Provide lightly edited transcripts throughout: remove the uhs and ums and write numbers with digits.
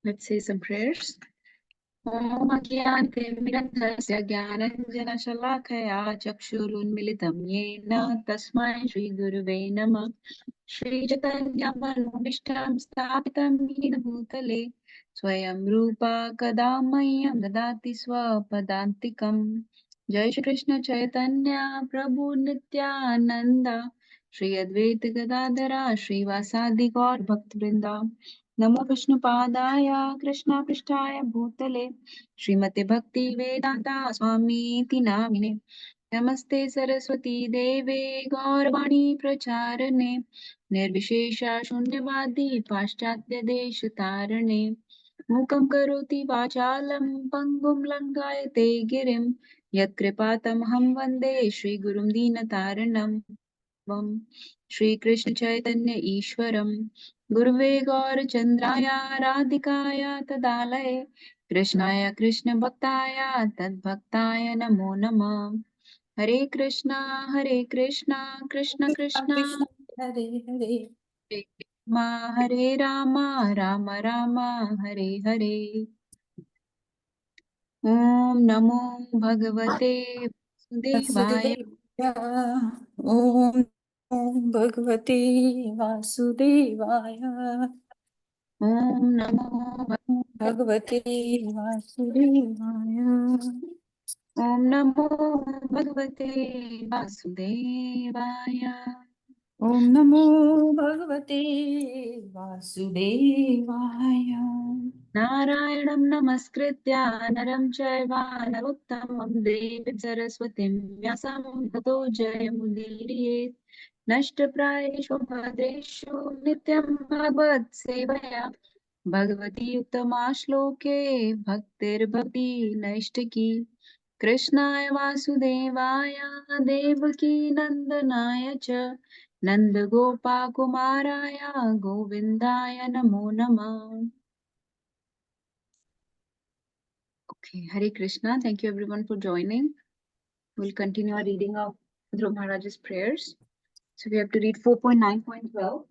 Let's say some prayers. Om Agyantimirandhasya Gyananjanashalakaya Chakshurunmilitam Yena Tasmai Shri Guruve Namah. Shri Chaitanya Manubhishtam Sthapitam Yena Bhutale Swayam Rupa Kadamayam Dadati Swapadantikam. Jai Shri Krishna Chaitanya Prabhu Nityananda Shri Advaita Gadadara Shri Vasadi Gaur Bhaktivinoda नमो विष्णुपादाय कृष्णापृष्ठाय भूतले श्रीमते भक्ति वेदांता स्वामीति नामिने नमस्ते सरस्वती देवे गौरवाणी प्रचारणे निर्विशेष शून्यवादी पाश्चात्य देश तारणे मूकं करोति वाचालं पङ्गुं लङ्घयते गिरिं यत्कृपातमहं वन्दे श्रीगुरुं दीनतारिणम् श्रीकृष्ण चैतन्य ईश्वरं गुरुवे गौरचन्द्राय राधिकाय तदालये कृष्णाय कृष्णभक्ताय तद्भक्ताय नमो नमः हरे Krishna Krishna Krishna Krishna Hare Hare हरे राम राम राम हरे हरे ॐ नमो भगवते वासुदेवाय Vasudevaya Om Bhagavate Vasudevaya ॐ नमो Bhagavate Vasudevaya ॐ नमो भगवते वासुदेवाय Om Namo Bhagavate Vasudevaya नारायणं नमस्कृत्य नरं चैव नरोत्तमं देवीं सरस्वतीं व्यासं ततो जयमुदीरयेत् नष्टप्रायेषु भद्रेषु नित्यं भगवत् सेवया भगवती उत्तमा श्लोके भक्तिर्भवति नैष्टिकी कृष्णाय वासुदेवाय देवकी नन्दनाय च नन्दगोपाकुमाराय गोविन्दाय नमो नमः. Okay, Hare Krishna. Thank you everyone for joining. We'll continue our reading of Dhruva Maharaj's prayers. So we have to read 4.9.12.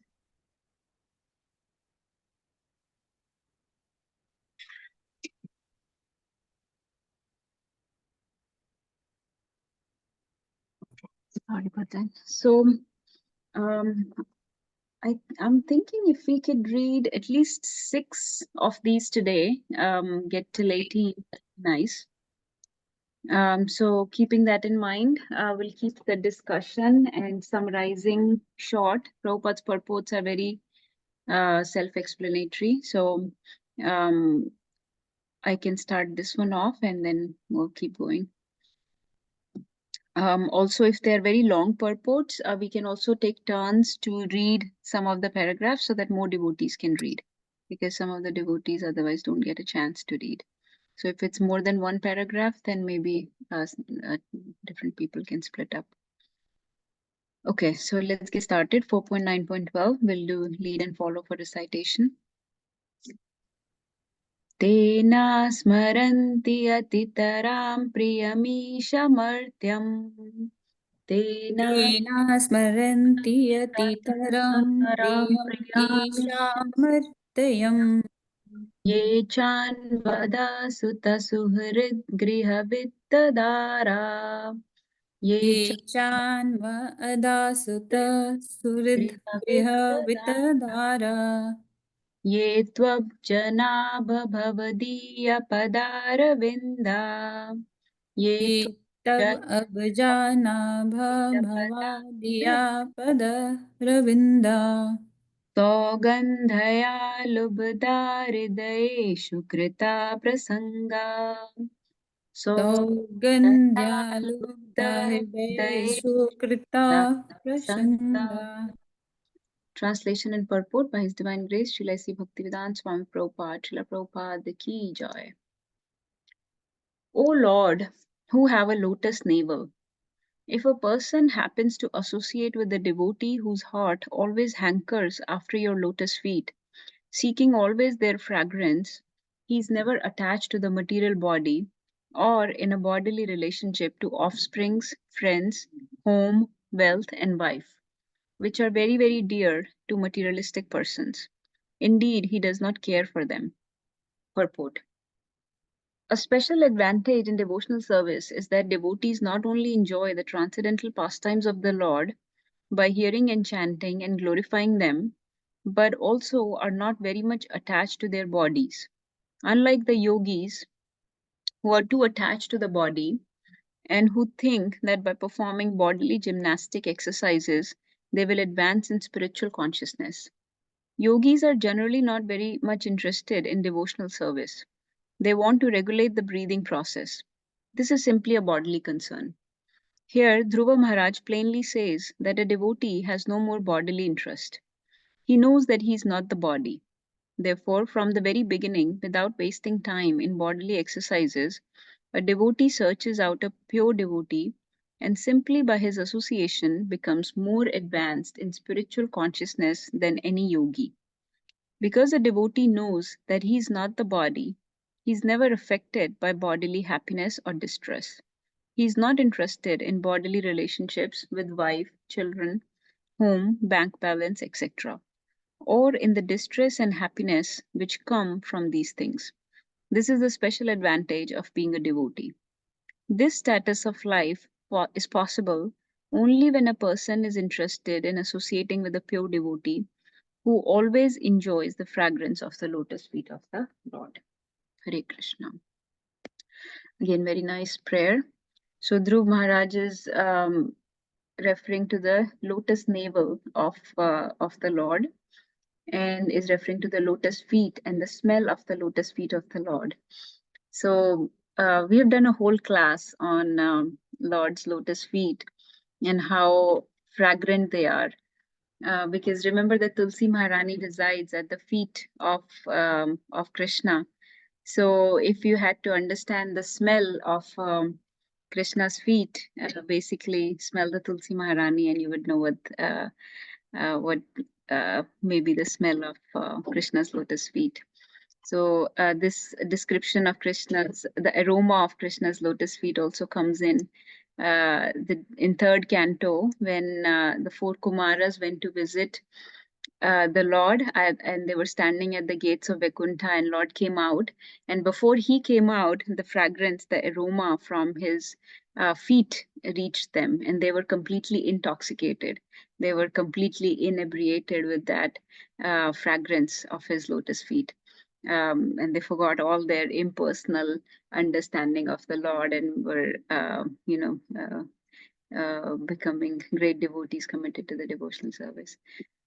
Sorry about that. So um, I'm thinking if we could read at least 6 of these today, get till 18, nice. So keeping that in mind, we'll keep the discussion and summarizing short. Prabhupada's purports are very self-explanatory. So I can start this one off and then we'll keep going. Also, if they're very long purports, we can also take turns to read some of the paragraphs so that more devotees can read, because some of the devotees otherwise don't get a chance to read. So if it's more than one paragraph, then maybe different people can split up. Okay, so let's get started. 4.9.12, we'll do lead and follow for recitation. Tena smaranti atitaram priyamishamardhyam. Tena Smaranti Atitaram Priyam Ishamartayam ये चान्वदा सुतसुहृद्गृहवित्तदारा ये Ye Chanva Adasuta Surid Griha Vitadara ये त्वब्जनाभवदीयपदारविन्दा ये Ye Tab Abjana Bhavadiya Pada Ravinda सौगन्धया लुब्धा हृदयेषु कृता प्रसङ्गा Saugandhyalubdha Hridayesu Krita सौगन्धया Prasanga. Translation and purport by His Divine Grace, Srila S. Bhaktivedanta Swami Prabhupada, Srila Prabhupada Ki Jai. O Lord, who have a lotus navel, if a person happens to associate with a devotee whose heart always hankers after your lotus feet, seeking always their fragrance, he is never attached to the material body or in a bodily relationship to offsprings, friends, home, wealth, and wife, which are very dear to materialistic persons. Indeed, he does not care for them. Purport. A special advantage in devotional service is that devotees not only enjoy the transcendental pastimes of the Lord by hearing and chanting and glorifying them, but also are not very much attached to their bodies. Unlike the yogis who are too attached to the body and who think that by performing bodily gymnastic exercises, they will advance in spiritual consciousness. Yogis are generally not very much interested in devotional service. They want to regulate the breathing process. This is simply a bodily concern. Here, Dhruva Maharaj plainly says that a devotee has no more bodily interest. He knows that he is not the body. Therefore, from the very beginning, without wasting time in bodily exercises, a devotee searches out a pure devotee and simply by his association becomes more advanced in spiritual consciousness than any yogi. Because a devotee knows that he is not the body, he is never affected by bodily happiness or distress. He is not interested in bodily relationships with wife, children, home, bank balance, etc., or in the distress and happiness which come from these things. This is the special advantage of being a devotee. This status of life is possible only when a person is interested in associating with a pure devotee who always enjoys the fragrance of the lotus feet of the Lord. Hare Krishna. Again, very nice prayer. So Dhruv Maharaj is referring to the lotus navel of the Lord and is referring to the lotus feet and the smell of the lotus feet of the Lord. So we have done a whole class on Lord's lotus feet and how fragrant they are. Because remember that Tulsi Maharani resides at the feet of Krishna. So if you had to understand the smell of Krishna's feet, basically smell the Tulsi Maharani, and you would know what maybe the smell of Krishna's lotus feet. So this description of the aroma of Krishna's lotus feet also comes in third canto when the four Kumaras went to visit the Lord, and they were standing at the gates of Vaikuntha, and Lord came out. And before he came out, the fragrance, the aroma from his feet reached them, and they were completely intoxicated. They were completely inebriated with that fragrance of his lotus feet. And they forgot all their impersonal understanding of the Lord and were, becoming great devotees committed to the devotional service.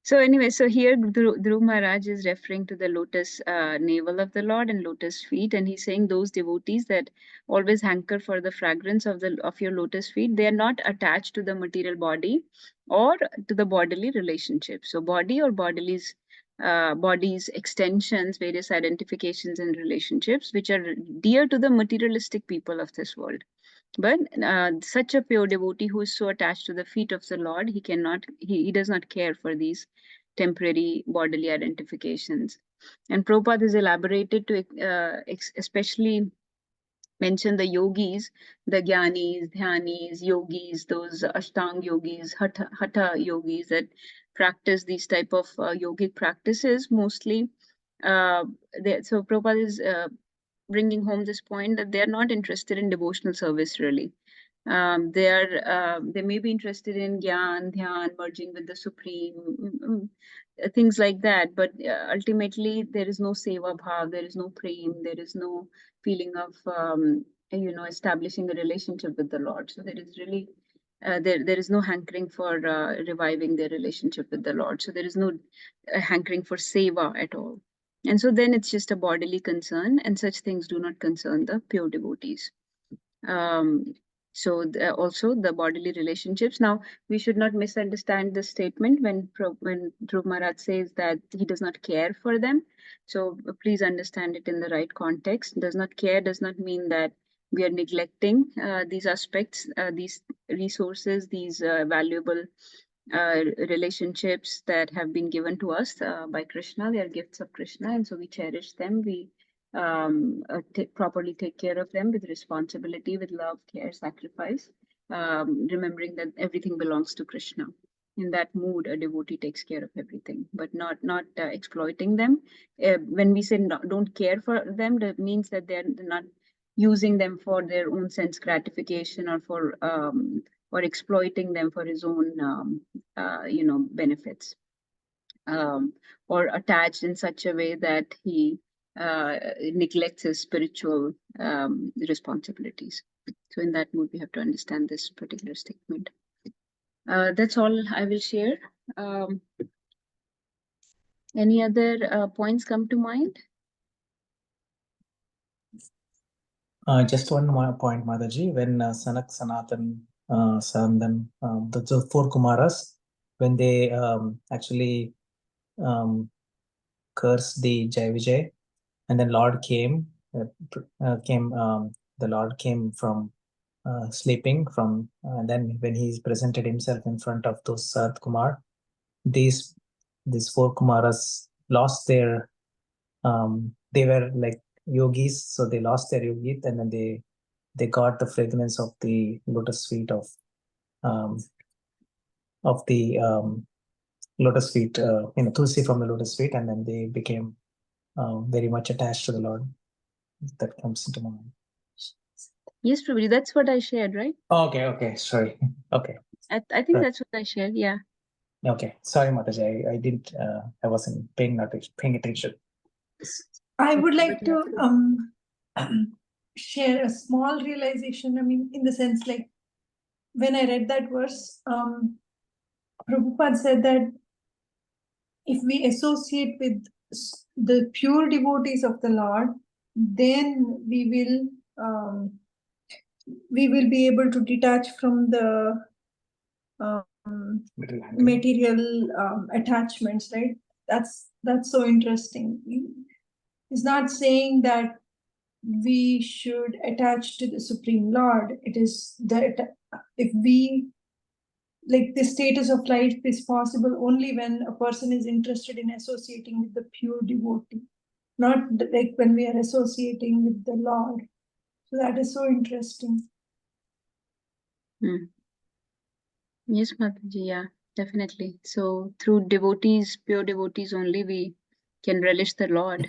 So anyway, so here Dhruv Maharaj is referring to the lotus navel of the Lord and lotus feet, and he's saying those devotees that always hanker for the fragrance of your lotus feet, they are not attached to the material body or to the bodily relationship. So body or bodies, extensions, various identifications and relationships, which are dear to the materialistic people of this world. But such a pure devotee who is so attached to the feet of the Lord, he does not care for these temporary bodily identifications. And Prabhupada is elaborated to especially mention the yogis, the jnanis, dhyanis, yogis, those ashtang yogis, hatha yogis that practice these type of yogic practices mostly. So Prabhupada is bringing home this point that they are not interested in devotional service really. They may be interested in gyan, dhyan, merging with the supreme, things like that. But ultimately, there is no seva bhav, there is no prem, there is no feeling of establishing a relationship with the Lord. So there is really there is no hankering for reviving their relationship with the Lord. So there is no hankering for seva at all. And so then it's just a bodily concern, and such things do not concern the pure devotees. Also the bodily relationships. Now, we should not misunderstand this statement when Dhruv Maharaj says that he does not care for them. So please understand it in the right context. Does not care does not mean that we are neglecting these aspects, these resources, these valuable relationships that have been given to us by Krishna. They are gifts of Krishna, and so we cherish them. We properly take care of them with responsibility, with love, care, sacrifice, remembering that everything belongs to Krishna. in that mood, a devotee takes care of everything, but not exploiting them. When we say don't care for them, that means that they're not using them for their own sense gratification or exploiting them for his own benefits, or attached in such a way that he neglects his spiritual responsibilities. So in that mood, we have to understand this particular statement. That's all I will share. Any other points come to mind? Just one more point, Mataji. When Sanak, Sanatan, Sandan, the four Kumaras, when they actually cursed the Jai Vijay, and then Lord came, the Lord came from sleeping from, then when he presented himself in front of those Sat Kumar, these four Kumaras lost their, they were like yogis, so they lost their yogit, and then they got the fragrance of the lotus feet of the lotus feet, tulsi from the lotus feet, and then they became very much attached to the Lord. That comes into my mind. Yes, Prabhuji, that's what I shared, right? Okay, sorry. Okay. I think Right. that's what I shared, yeah. Okay, sorry, Mataji, I didn't, I wasn't paying attention. I would like to share a small realization. I mean, in the sense, like when I read that verse, Prabhupada said that if we associate with the pure devotees of the Lord, then we will be able to detach from the material attachments, right? That's so interesting. It's not saying that we should attach to the Supreme Lord. It is that if we, like, the status of life is possible only when a person is interested in associating with the pure devotee, not like when we are associating with the Lord. So that is so interesting. Yes, Mataji, yeah, definitely. So through devotees, pure devotees only, we can relish the Lord.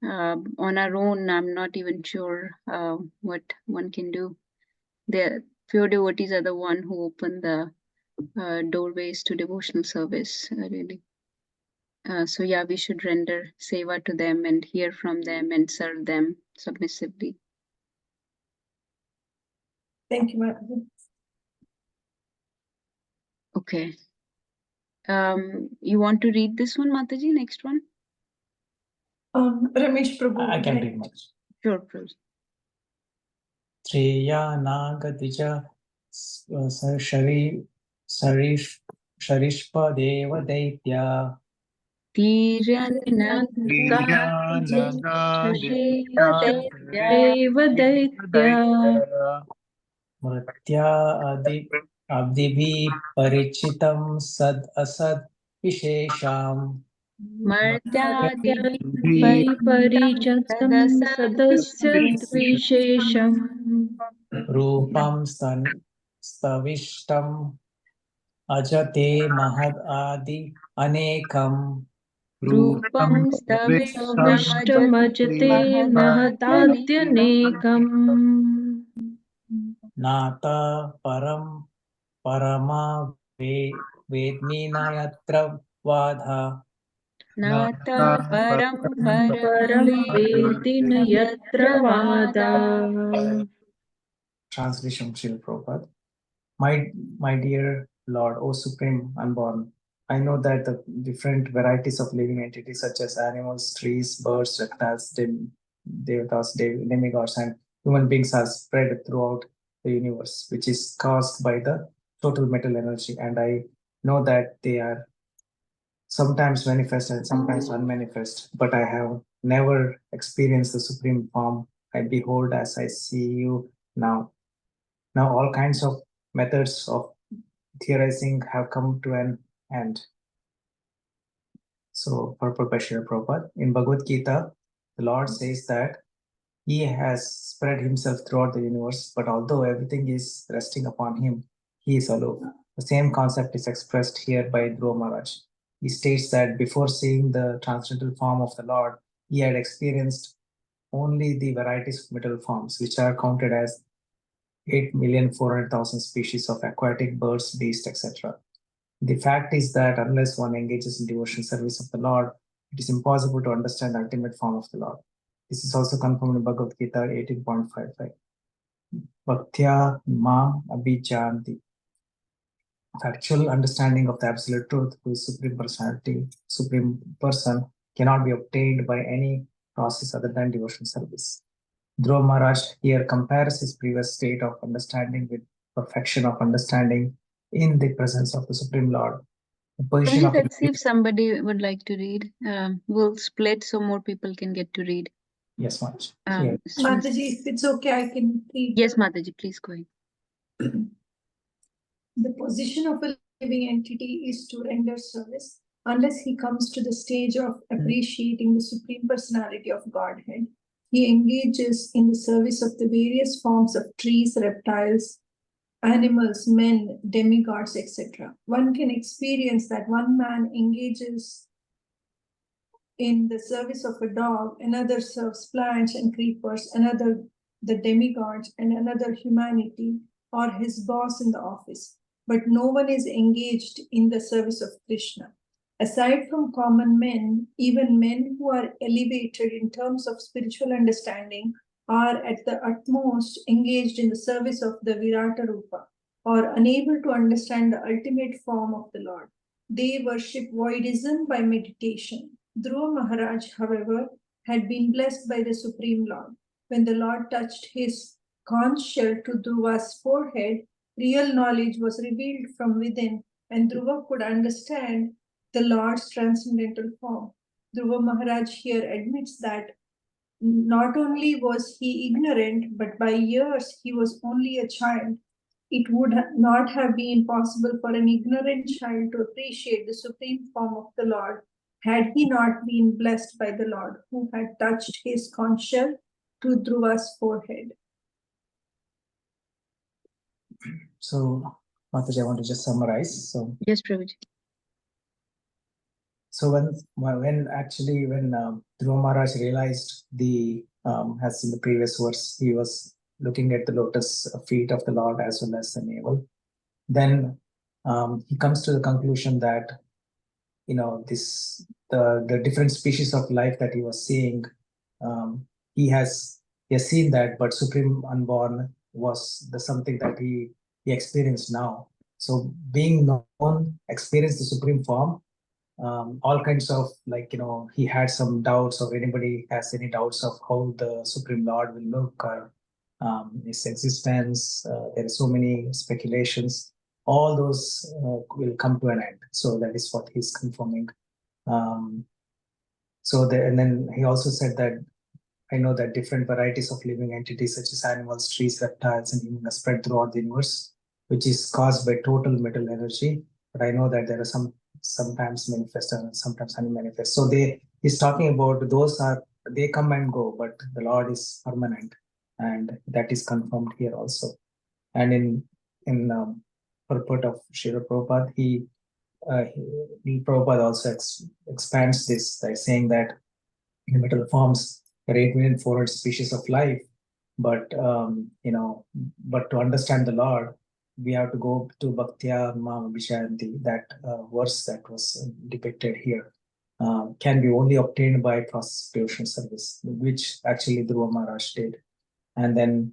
On our own, I'm not even sure what one can do. The pure devotees are the one who open the doorways to devotional service, really. So yeah, we should render seva to them and hear from them and serve them submissively. Thank you, Mataji. Okay. You want to read this one, Mataji? Next one? Ramesh Prabhu. I can read much. Sure, Prabhu. Treya Nagadija Sharishpa Deva Daitya Mritya Abdibhi Parichitam Sad Asad Vishesham परिपरिचतं सदस्य विशेषम् Rupam Stavishtam Ajate Mahad Adi Anekam Rupam विष्टमजते महताद्यनेकम् Nata Param Parama Vedmina Yatra Vadha Nata param परं वेति न यत्र वादा. Translation, Srila Prabhupada. My dear Lord, O Supreme Unborn, I know that the different varieties of living entities such as animals, trees, birds, reptiles, devatas, demigods, and human beings are spread throughout the universe, which is caused by the total metal energy. And I know that they are sometimes manifest and sometimes unmanifest, but I have never experienced the supreme form I behold as I see you now. Now all kinds of methods of theorizing have come to an end. So, purport by Srila Prabhupada. In Bhagavad Gita, the Lord says that He has spread Himself throughout the universe, but although everything is resting upon Him, He is aloof. The same concept is expressed here by Dhruva Maharaj. He states that before seeing the transcendental form of the Lord, he had experienced only the varieties of material forms, which are counted as 8,400,000 species of aquatic birds, beasts, etc. The fact is that unless one engages in devotional service of the Lord, it is impossible to understand the ultimate form of the Lord. This is also confirmed in Bhagavad Gita 18.55. Bhaktya mam abhijanti. Actual understanding of the absolute truth, who is Supreme Personality, Supreme Person, cannot be obtained by any process other than devotional service. Dhruva Maharaj here compares his previous state of understanding with perfection of understanding in the presence of the Supreme Lord. The position Prabhuji, of let's see if somebody would like to read. We'll split so more people can get to read. yes, Maharaj. Mataji, if it's okay, I can read. Yes, Mataji, please go ahead. The position of a living entity is to render service unless he comes to the stage of appreciating the Supreme Personality of Godhead. He engages in the service of the various forms of trees, reptiles, animals, men, demigods, etc. One can experience that one man engages in the service of a dog, another serves plants and creepers, another the demigods, and another humanity or his boss in the office. But no one is engaged in the service of Krishna. Aside from common men, even men who are elevated in terms of spiritual understanding are at the utmost engaged in the service of the Virata Rupa, or unable to understand the ultimate form of the Lord. They worship voidism by meditation. Dhruva Maharaj, however, had been blessed by the Supreme Lord. When the Lord touched his conch shell to Dhruva's forehead, real knowledge was revealed from within, and Dhruva could understand the Lord's transcendental form. Dhruva Maharaj here admits that not only was he ignorant, but by years he was only a child. It would not have been possible for an ignorant child to appreciate the supreme form of the Lord had he not been blessed by the Lord, who had touched his conch shell to Dhruva's forehead. So, Mataji, I want to just summarize. So, Yes, Prabhuji. so when Dhruva Maharaj realized as in the previous verse, he was looking at the lotus feet of the Lord as well as the navel. Then he comes to the conclusion that the different species of life that he was seeing, he has seen that, but Supreme Unborn was the something that he experienced now. So being known, experience the Supreme Form, all kinds of he had some doubts, or anybody has any doubts of how the Supreme Lord will look, or his existence. There are so many speculations. All those will come to an end. So that is what he's confirming. And then he also said that I know that different varieties of living entities such as animals, trees, reptiles, and even are spread throughout the universe, which is caused by total mental energy. But I know that there are sometimes manifest and sometimes unmanifest. So he's talking about they come and go, but the Lord is permanent, and that is confirmed here also. And in purport of Srila Prabhupada, Prabhupada also expands this by saying that in metal forms there are 8,400,000 species of life, but but to understand the Lord, we have to go to Bhaktya Mam Vishayanti, that verse that was depicted here. Can be only obtained by process of devotional service, which actually Dhruva Maharaj did. And then,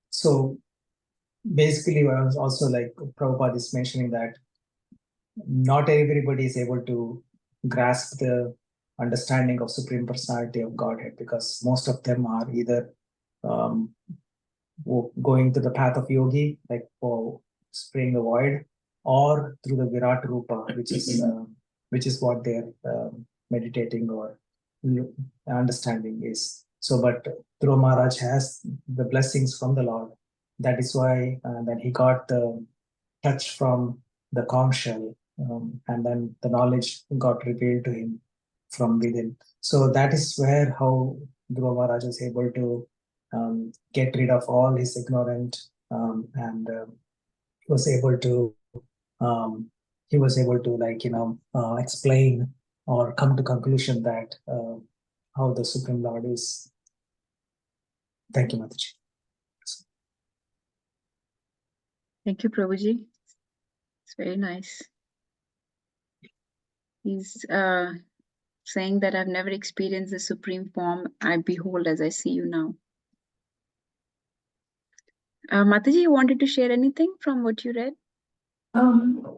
so basically, I was also like Prabhupada is mentioning that not everybody is able to grasp the understanding of Supreme Personality of Godhead, because most of them are either going to the path of yogi, like for spraying the void, or through the Virat Rupa, which is what they're meditating or understanding is. So, but Dhruva Maharaj has the blessings from the Lord. That is why then he got the touch from the conch shell, and then the knowledge got revealed to him from within. So that is where how Dhruva Maharaj is able to get rid of all his ignorant and was able to explain or come to conclusion that how the Supreme Lord is. Thank you, Mataji. Thank you, Prabhuji. It's very nice. He's saying that I've never experienced the supreme form. I behold as I see you now. Mataji, you wanted to share anything from what you read?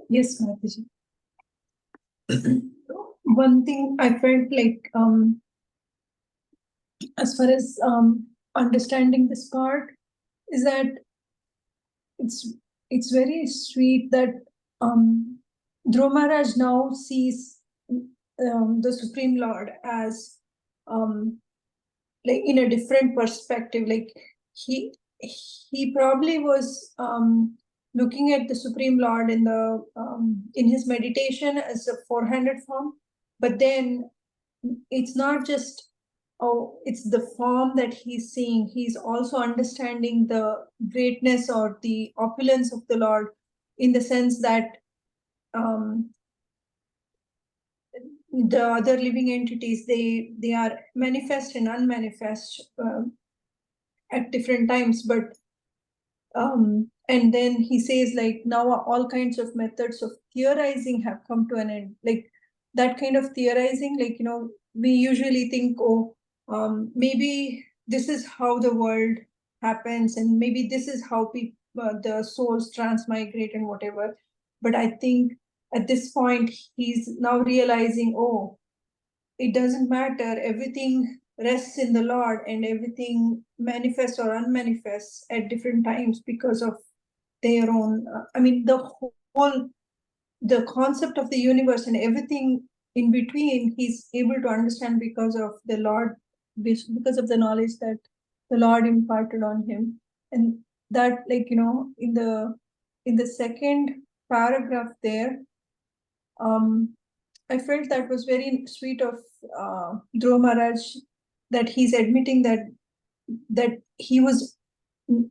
Yes, Mataji. One thing I felt like, as far as understanding this part, is that it's very sweet that Dhruva Maharaj now sees the Supreme Lord as like in a different perspective. Like he probably was looking at the Supreme Lord in the in his meditation as a four-handed form, but then it's not just it's the form that he's seeing. He's also understanding the greatness or the opulence of the Lord, in the sense that the other living entities, they are manifest and unmanifest at different times, but and then he says, like, now all kinds of methods of theorizing have come to an end. Like that kind of theorizing, like, we usually think, maybe this is how the world happens, and maybe this is how people, the souls transmigrate and whatever. But I think at this point he's now realizing, it doesn't matter, everything rests in the Lord, and everything manifests or unmanifests at different times because of their own, the concept of the universe and everything in between, he's able to understand because of the Lord, because of the knowledge that the Lord imparted on him. And that, like, in the second paragraph there, I felt that was very sweet of Dhruva Maharaj, that he's admitting that he was.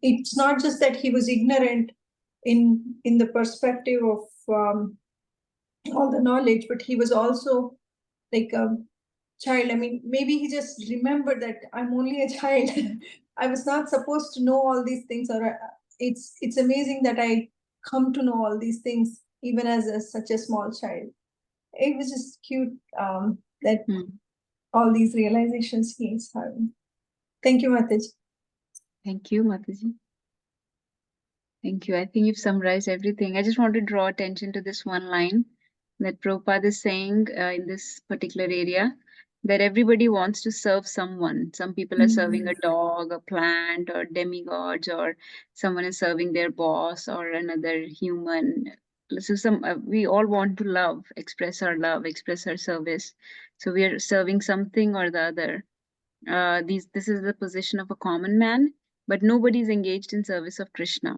It's not just that he was ignorant in the perspective of all the knowledge, but he was also like a child. I mean, maybe he just remembered that I'm only a child. I was not supposed to know all these things, or it's amazing that I come to know all these things even as such a small child. It was just cute that all these realizations he's having. Thank you, Mataji. Thank you, Mataji. Thank you. I think you've summarized everything. I just want to draw attention to this one line that Prabhupada is saying in this particular area, that everybody wants to serve someone. Some people are serving a dog, a plant, or demigods, or someone is serving their boss or another human. So we all want to love, express our love, express our service. So we are serving something or the other. This is the position of a common man, but nobody is engaged in service of Krishna.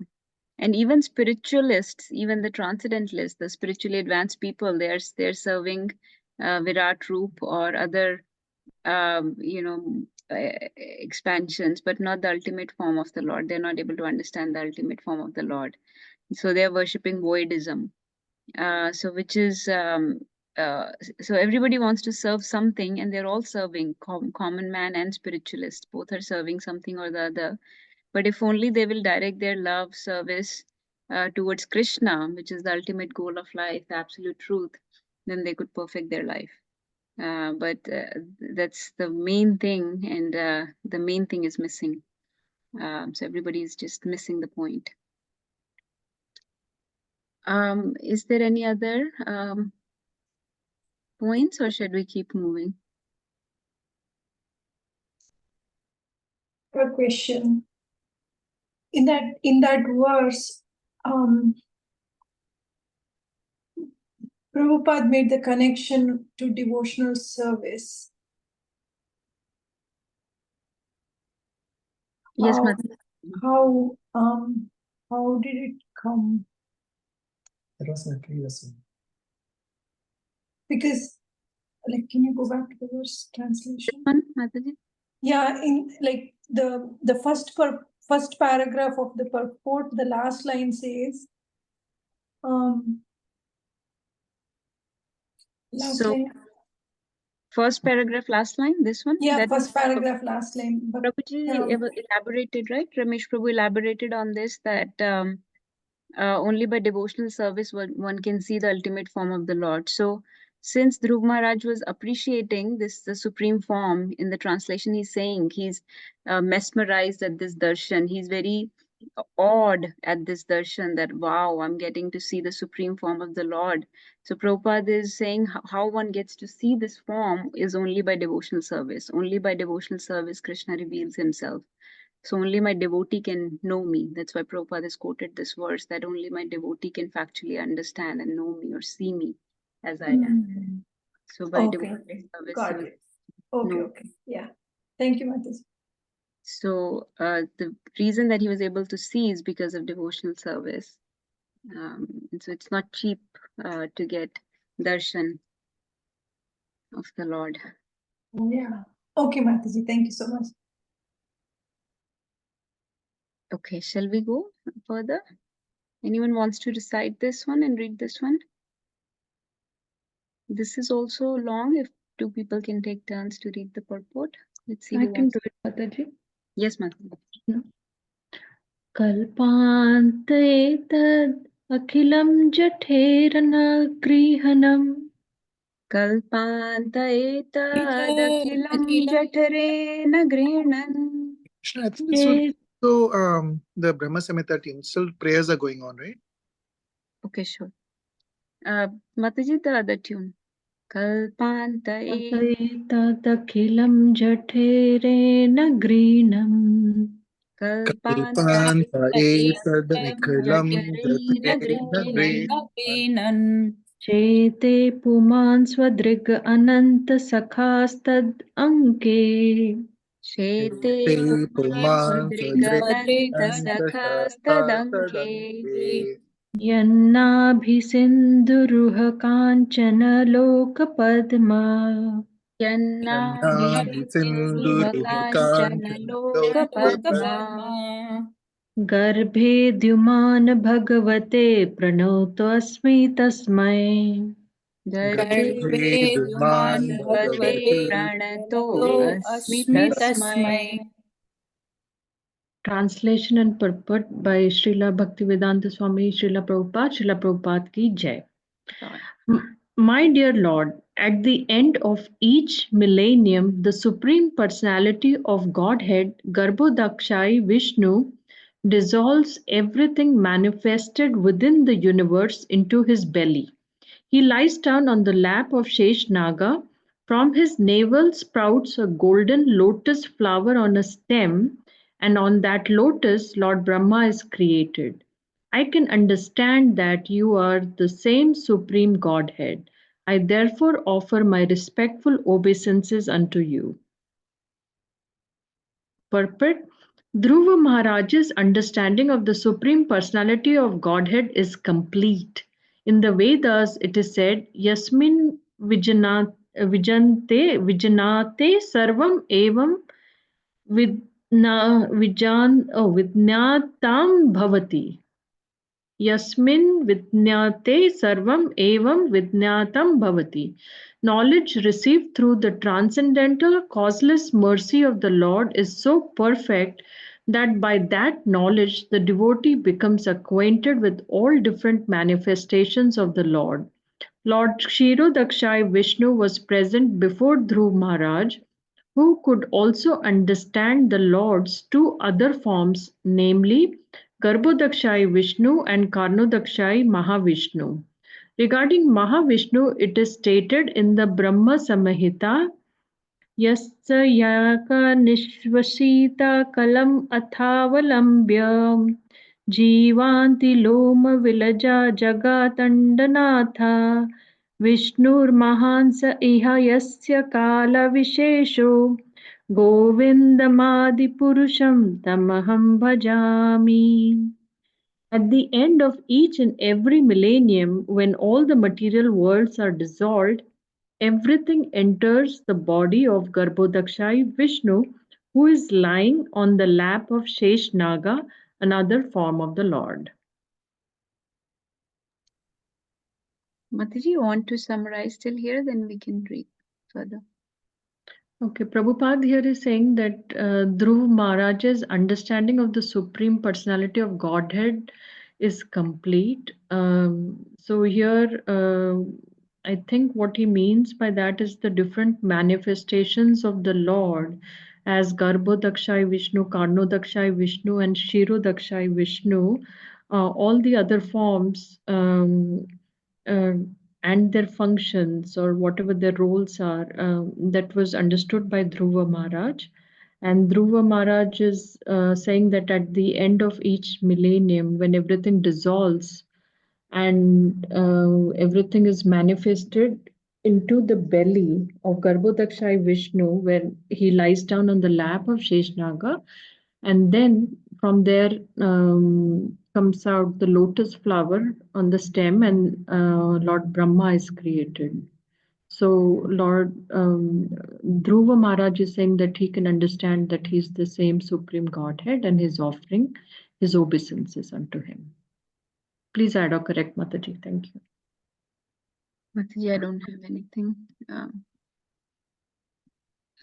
And even spiritualists, even the transcendentalists, the spiritually advanced people, they're serving Virat Roop or other expansions, but not the ultimate form of the Lord. They're not able to understand the ultimate form of the Lord. So they're worshipping voidism. So everybody wants to serve something, and they're all serving. Common man and spiritualist, both are serving something or the other. But if only they will direct their love service towards Krishna, which is the ultimate goal of life, the absolute truth, then they could perfect their life. But that's the main thing, and the main thing is missing. So everybody is just missing the point. Is there any other points, or should we keep moving? A question. In that verse, Prabhupada made the connection to devotional service. Yes, how did it come? That was my previous one. Because, like, can you go back to the verse translation? Mataji? Yeah, in like the first paragraph of the purport, the last line says, Last So, line. first paragraph, last line, this one? Yeah, That first paragraph, last line. Prabhuji elaborated, right? Ramesh Prabhu elaborated on this that only by devotional service one can see the ultimate form of the Lord. So, since Dhruv Maharaj was appreciating this, the supreme form, in the translation, he's saying he's mesmerized at this darshan. He's very awed at this darshan that, wow, I'm getting to see the supreme form of the Lord. So, Prabhupada is saying how one gets to see this form is only by devotional service. Only by devotional service, Krishna reveals himself. So only my devotee can know me. That's why Prabhupada has quoted this verse that only my devotee can factually understand and know me or see me as I am. So by Okay, devotional service, got he it. Okay, know. okay. Yeah. Thank you, Mataji. So the reason that he was able to see is because of devotional service. And so it's not cheap to get darshan of the Lord. Yeah. Okay, Mataji. Thank you so much. Okay, shall we go further? Anyone wants to recite this one and read this one? This is also long. If two people can take turns to read the purport. Let's see I who can wants. do it, Mataji. Yes, Mataji. कल्पान्ते तद् अखिलं जठेरनगृह्णम् कल्पान्त एतदखिलं जठरेण गृह्णन्. Krishna, I think this would so the Brahma Samhita team still prayers are going on, right? Okay, sure. Mataji, the other tune. कल्पान्त एतदखिलं जठेरेण गृह्णम् कल्पान्त Kalpanta etadakhilam जठरेण गृह्णन्. jatena चेते पुमान् स्वदृग् अनन्तसखास्तद् अङ्के शेते Te पुमान् puman स्वदृगनन्त सखस्तदङ्के. यन्नाभिसिन्धुरुह काञ्चनलोकपद्मा यन्नाभिसिन्धुः लोकपद्मा. गर्भेद्युमान् भगवते प्रणतोऽस्मि तस्मै गर्भे Viduman भगवते प्रणतो अस्मि तस्मै. Translation and purport by Srila Bhaktivedanta Swami Srila Prabhupada ki Jai. My dear Lord, at the end of each millennium, the Supreme Personality of Godhead, Garbhodakshai Vishnu, dissolves everything manifested within the universe into his belly. He lies down on the lap of Sheshnaga. From his navel sprouts a golden lotus flower on a stem, and on that lotus Lord Brahma is created. I can understand that you are the same Supreme Godhead. I therefore offer my respectful obeisances unto you. Purport. Dhruva Maharaj's understanding of the Supreme Personality of Godhead is complete. In the Vedas, it is said, Yasmin vijanate sarvam evam vidnatam bhavati. Yasmin vidnyate sarvam evam vidnyatam bhavati. Knowledge received through the transcendental causeless mercy of the Lord is so perfect that by that knowledge the devotee becomes acquainted with all different manifestations of the Lord. Lord Kshirodakshay Vishnu was present before Dhruv Maharaj, who could also understand the Lord's two other forms, namely Garbhodakshai Vishnu and Karnodakshai Mahavishnu. Regarding Mahavishnu, it is stated in the Brahma Samhita, Yasya yaka nishvasita kalam athavalambya जीवान्ति लोमविलजा जगातण्डनाथा विष्णुर्महान् स इह यस्य कालविशेषो गोविन्दमादिपुरुषं तमहं भजामि. At the end of each and every millennium, when all the material worlds are dissolved, everything enters the body of Garbhodakshai Vishnu, who is lying on the lap of Sheshnaga, another form of the Lord. Mataji, you want to summarize till here? Then we can read further. Okay, Prabhupada here is saying that Dhruva Maharaj's understanding of the Supreme Personality of Godhead is complete. So here, I think what he means by that is the different manifestations of the Lord as Garbhodakshai Vishnu, Karnodakshai Vishnu, and Shirodakshai Vishnu, all the other forms. Uh, and their functions or whatever their roles are, that was understood by Dhruva Maharaj. And Dhruva Maharaj is saying that at the end of each millennium, when everything dissolves and everything is manifested into the belly of Garbhodakshai Vishnu, where he lies down on the lap of Sheshnaga, and then from there comes out the lotus flower on the stem, and Lord Brahma is created. So Lord Dhruva Maharaj is saying that he can understand that he's the same Supreme Godhead and he's offering his obeisances unto him. Please add or correct, Mataji. Thank you. Mataji, I don't have anything.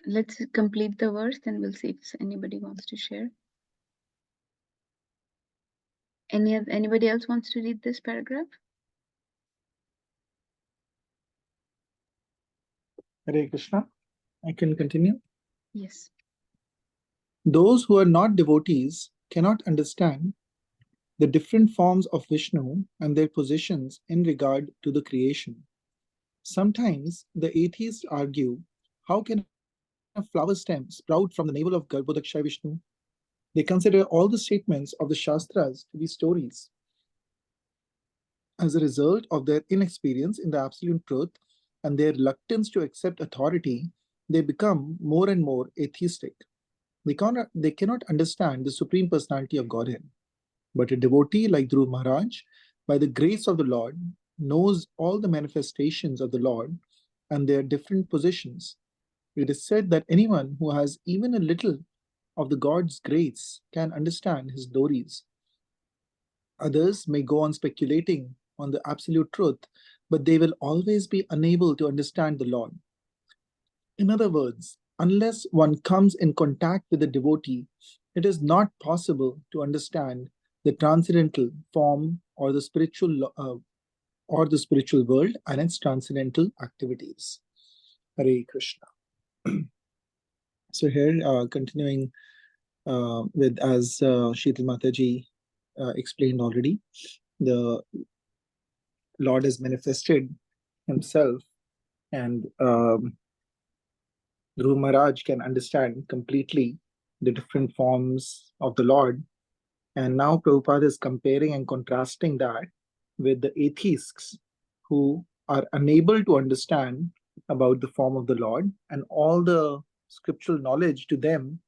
Let's complete the verse, then we'll see if anybody wants to share. Anybody else wants to read this paragraph? Hare Krishna. I can continue. Yes. Those who are not devotees cannot understand the different forms of Vishnu and their positions in regard to the creation. Sometimes the atheists argue, how can a flower stem sprout from the navel of Garbhodakshai Vishnu? They consider all the statements of the Shastras to be stories. As a result of their inexperience in the absolute truth and their reluctance to accept authority, they become more and more atheistic. They cannot understand the Supreme Personality of Godhead. But a devotee like Dhruva Maharaj, by the grace of the Lord, knows all the manifestations of the Lord and their different positions. It is said that anyone who has even a little of the God's grace can understand his glories. Others may go on speculating on the absolute truth, but they will always be unable to understand the Lord. In other words, unless one comes in contact with a devotee, it is not possible to understand the transcendental form or the spiritual world and its transcendental activities. Hare Krishna. So here, continuing with, as Sheetal Mataji explained already, the Lord has manifested himself, and Dhruva Maharaj can understand completely the different forms of the Lord. And now Prabhupada is comparing and contrasting that with the atheists who are unable to understand about the form of the Lord, and all the scriptural knowledge to them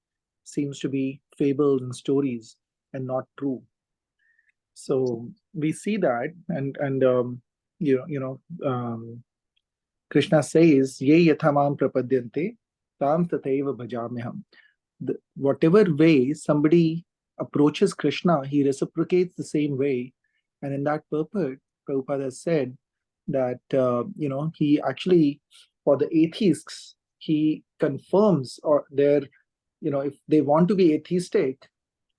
seems to be fables and stories and not true. So we see that, and Krishna says, "Ye yathamam prapadyante, tam tataiva bhajamyaham." Whatever way somebody approaches Krishna, he reciprocates the same way, and in that purport, Prabhupada has said that he actually, for the atheists, he confirms, or if they want to be atheistic,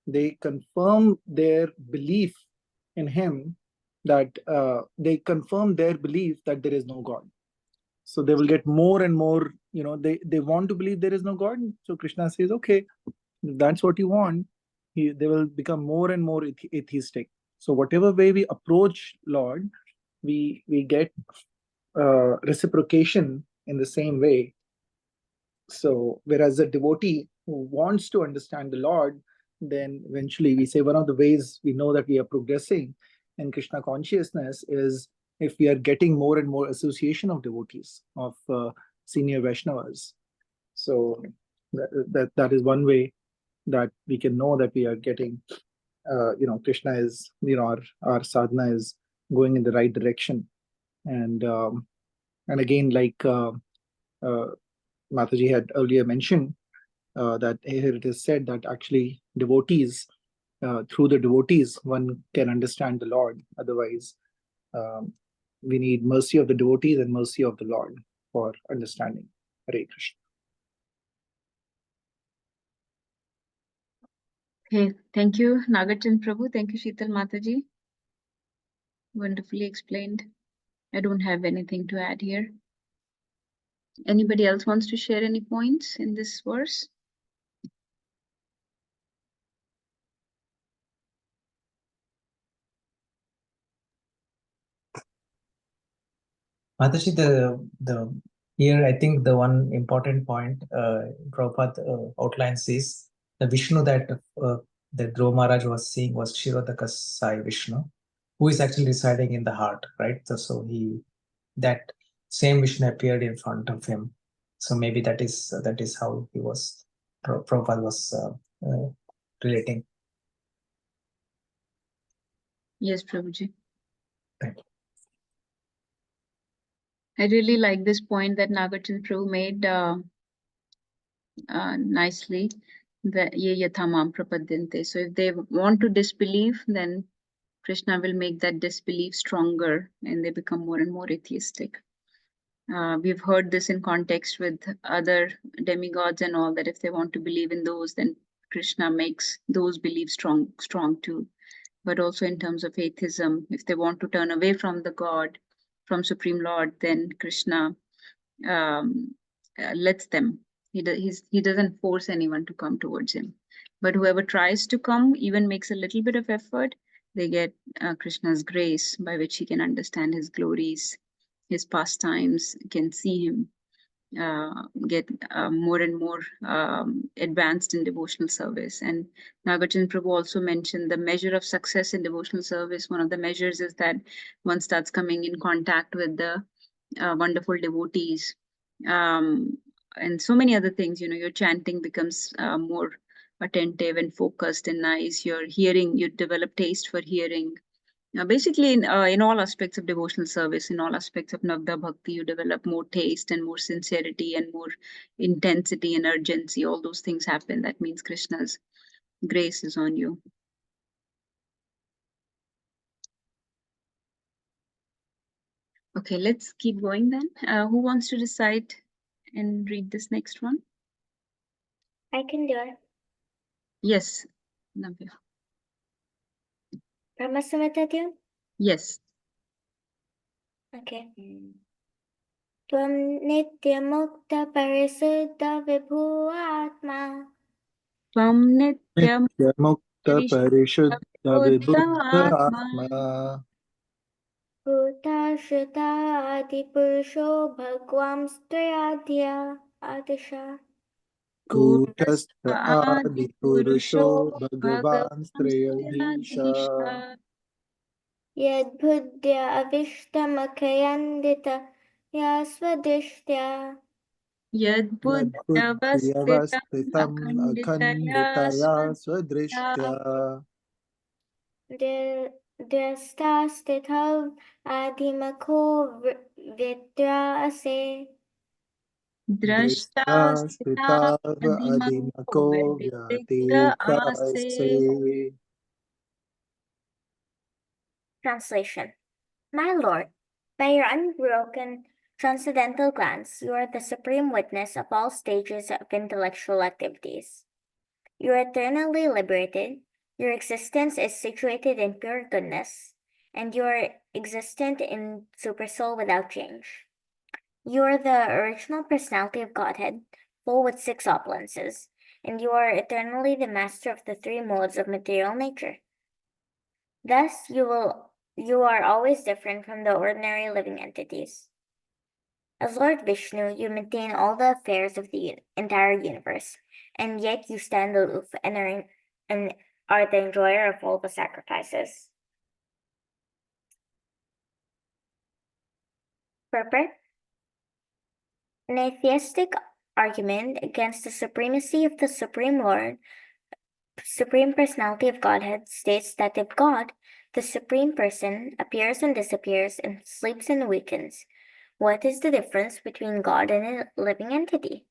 they confirm their belief in him, that they confirm their belief that there is no God. So they will get more and more, they want to believe there is no God. So Krishna says, okay, if that's what you want, they will become more and more atheistic. So whatever way we approach Lord, we get reciprocation in the same way. So whereas a devotee who wants to understand the Lord, then eventually we say one of the ways we know that we are progressing in Krishna consciousness is if we are getting more and more association of devotees, of senior Vaishnavas. So that is one way that we can know that we are getting, Krishna is, our sadhana is going in the right direction. And again, like Mataji had earlier mentioned, that here it is said that actually devotees, through the devotees, one can understand the Lord. Otherwise, We need mercy of the devotees and mercy of the Lord for understanding. Hare Krishna. Okay, thank you, Nagarjan Prabhu. Thank you, Sheetal Mataji. Wonderfully explained. I don't have anything to add here. Anybody else wants to share any points in this verse? Mataji, the here I think the one important point Prabhupada outlines is the Vishnu that Dhruva Maharaj was seeing was Kshirodaka Sai Vishnu, who is actually residing in the heart, right? So he that same Vishnu appeared in front of him. So maybe that is how he was Prabhupada was relating. Yes, Prabhuji. Thank you. I really like this point that Nagarjan Prabhu made nicely. That ye yathamam prapadyante. So if they want to disbelieve, then Krishna will make that disbelief stronger and they become more and more atheistic. We've heard this in context with other demigods and all, that if they want to believe in those, then Krishna makes those beliefs strong too. But also in terms of atheism, if they want to turn away from the God, from Supreme Lord, then Krishna lets them. He doesn't force anyone to come towards him. But whoever tries to come, even makes a little bit of effort, they get Krishna's grace by which he can understand his glories, his pastimes, can see him get more and more advanced in devotional service. And Nagarjan Prabhu also mentioned the measure of success in devotional service. One of the measures is that one starts coming in contact with the wonderful devotees. And so many other things, your chanting becomes more attentive and focused and nice. Your hearing, you develop taste for hearing. Basically, in all aspects of devotional service, in all aspects of Navda Bhakti, you develop more taste and more sincerity and more intensity and urgency. All those things happen. That means Krishna's grace is on you. Okay, let's keep going then. Who wants to decide and read this next one? I can do it. Yes, Navya. Brahmasamatadyam? Yes. Okay. Tvam nityamukta parisudha vibhu atma. Tvam nityam Nityamukta parishuddha vibuddha atma. Bhutashrita adipurusho bhagwamstrayadhya adisha. Kutastha adi purusho bhagavan strayadhisha. Yadbhuddhya avishtamakayandita yasvadishtya. Yadbuddhavasthitam Yadbuddhyavasthitam akhanditaya swadrishtya. Drastastithav adhimako vidyase. Drashtastitav Drashtasthitav adimako adimako vedikta ase. vyatirikta. Translation. My Lord, by your unbroken transcendental glance, you are the supreme witness of all stages of intellectual activities. You are eternally liberated, your existence is situated in pure goodness, and you are existent in Supersoul without change. You are the original personality of Godhead, full with 6 opulences, and you are eternally the master of the 3 modes of material nature. Thus, you are always different from the ordinary living entities. As Lord Vishnu, you maintain all the affairs of the entire universe, and yet you stand aloof and are the enjoyer of all the sacrifices. Purport. An atheistic argument against the supremacy of the Supreme Lord, Supreme Personality of Godhead, states that if God, the Supreme Person, appears and disappears and sleeps and awakens, what is the difference between God and a living entity?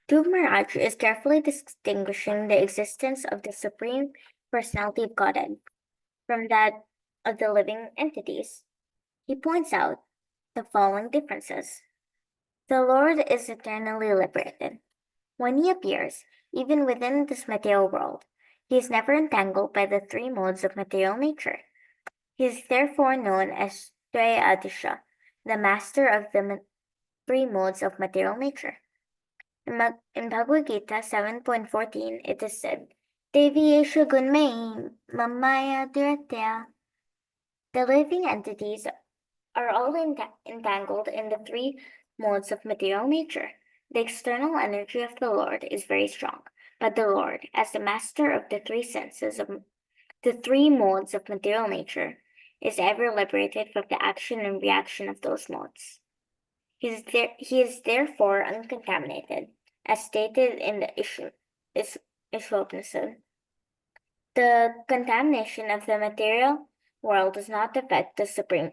Dhruva Maharaj is carefully distinguishing the existence of the Supreme Personality of Godhead from that of the living entities. He points out the following differences. The Lord is eternally liberated. When he appears, even within this material world, he is never entangled by the three modes of material nature. He is therefore known as Adisha, the master of the three modes of material nature. In Bhagavad Gita 7.14, it is said, Devi Esha Gunmai Mamaya Duratya. The living entities are all entangled in the three modes of material nature. The external energy of the Lord is very strong, but the Lord, as the master of the three senses of the three modes of material nature, is ever liberated from the action and reaction of those modes. He is therefore uncontaminated, as stated in the Ishvopanishad. The contamination of the material world does not affect the Supreme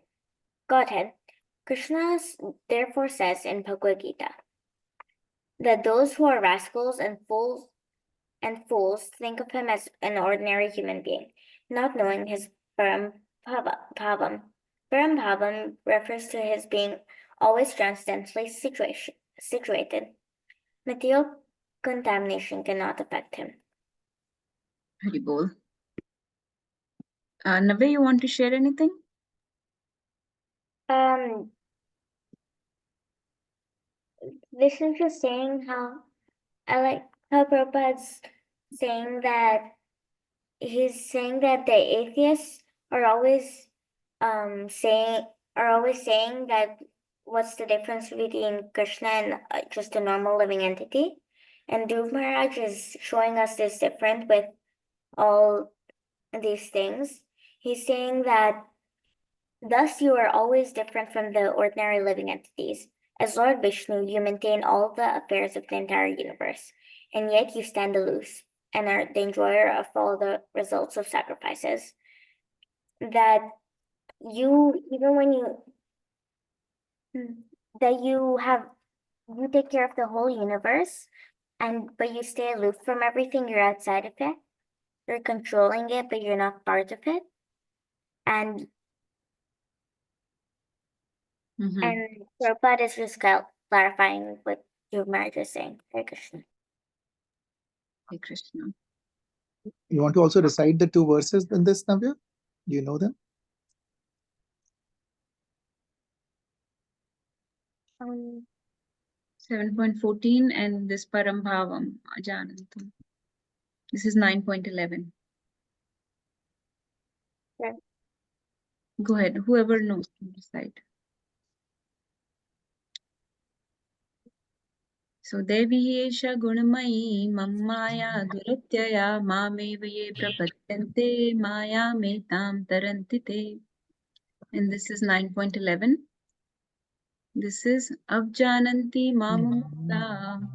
Godhead. Krishna therefore says in Bhagavad Gita that those who are rascals and fools think of him as an ordinary human being, not knowing his param bhavam. Param bhavam refers to his being always transcendently situated. Material contamination cannot affect him. Hari bol. Nave, you want to share anything? This is just saying how I like how Prabhupada's saying that he's saying that the atheists are always saying that what's the difference between Krishna and just a normal living entity, and Dhruva Maharaj is showing us this difference with all these things. He's saying that thus you are always different from the ordinary living entities. As Lord Vishnu, you maintain all the affairs of the entire universe, and yet you stand aloof and are the enjoyer of all the results of sacrifices. That you, even when you take care of the whole universe, but you stay aloof from everything, you're outside of it. You're controlling it, but you're not part of it. And Prabhupada is just clarifying what Dhruva Maharaj is saying. Hare Krishna. Hare Krishna. You want to also recite the two verses in this, Navya? Do you know them? 7.14 and this Param Bhavam Ajanantam. This is 9.11. Yeah. Go ahead. Whoever knows can recite. So Devi Esha Gunamayi Mammaya Duratyaya Mamev Ye Prapadyante Maya Metam Tarantite. And this is 9.11. This is Abjananti Mamamukta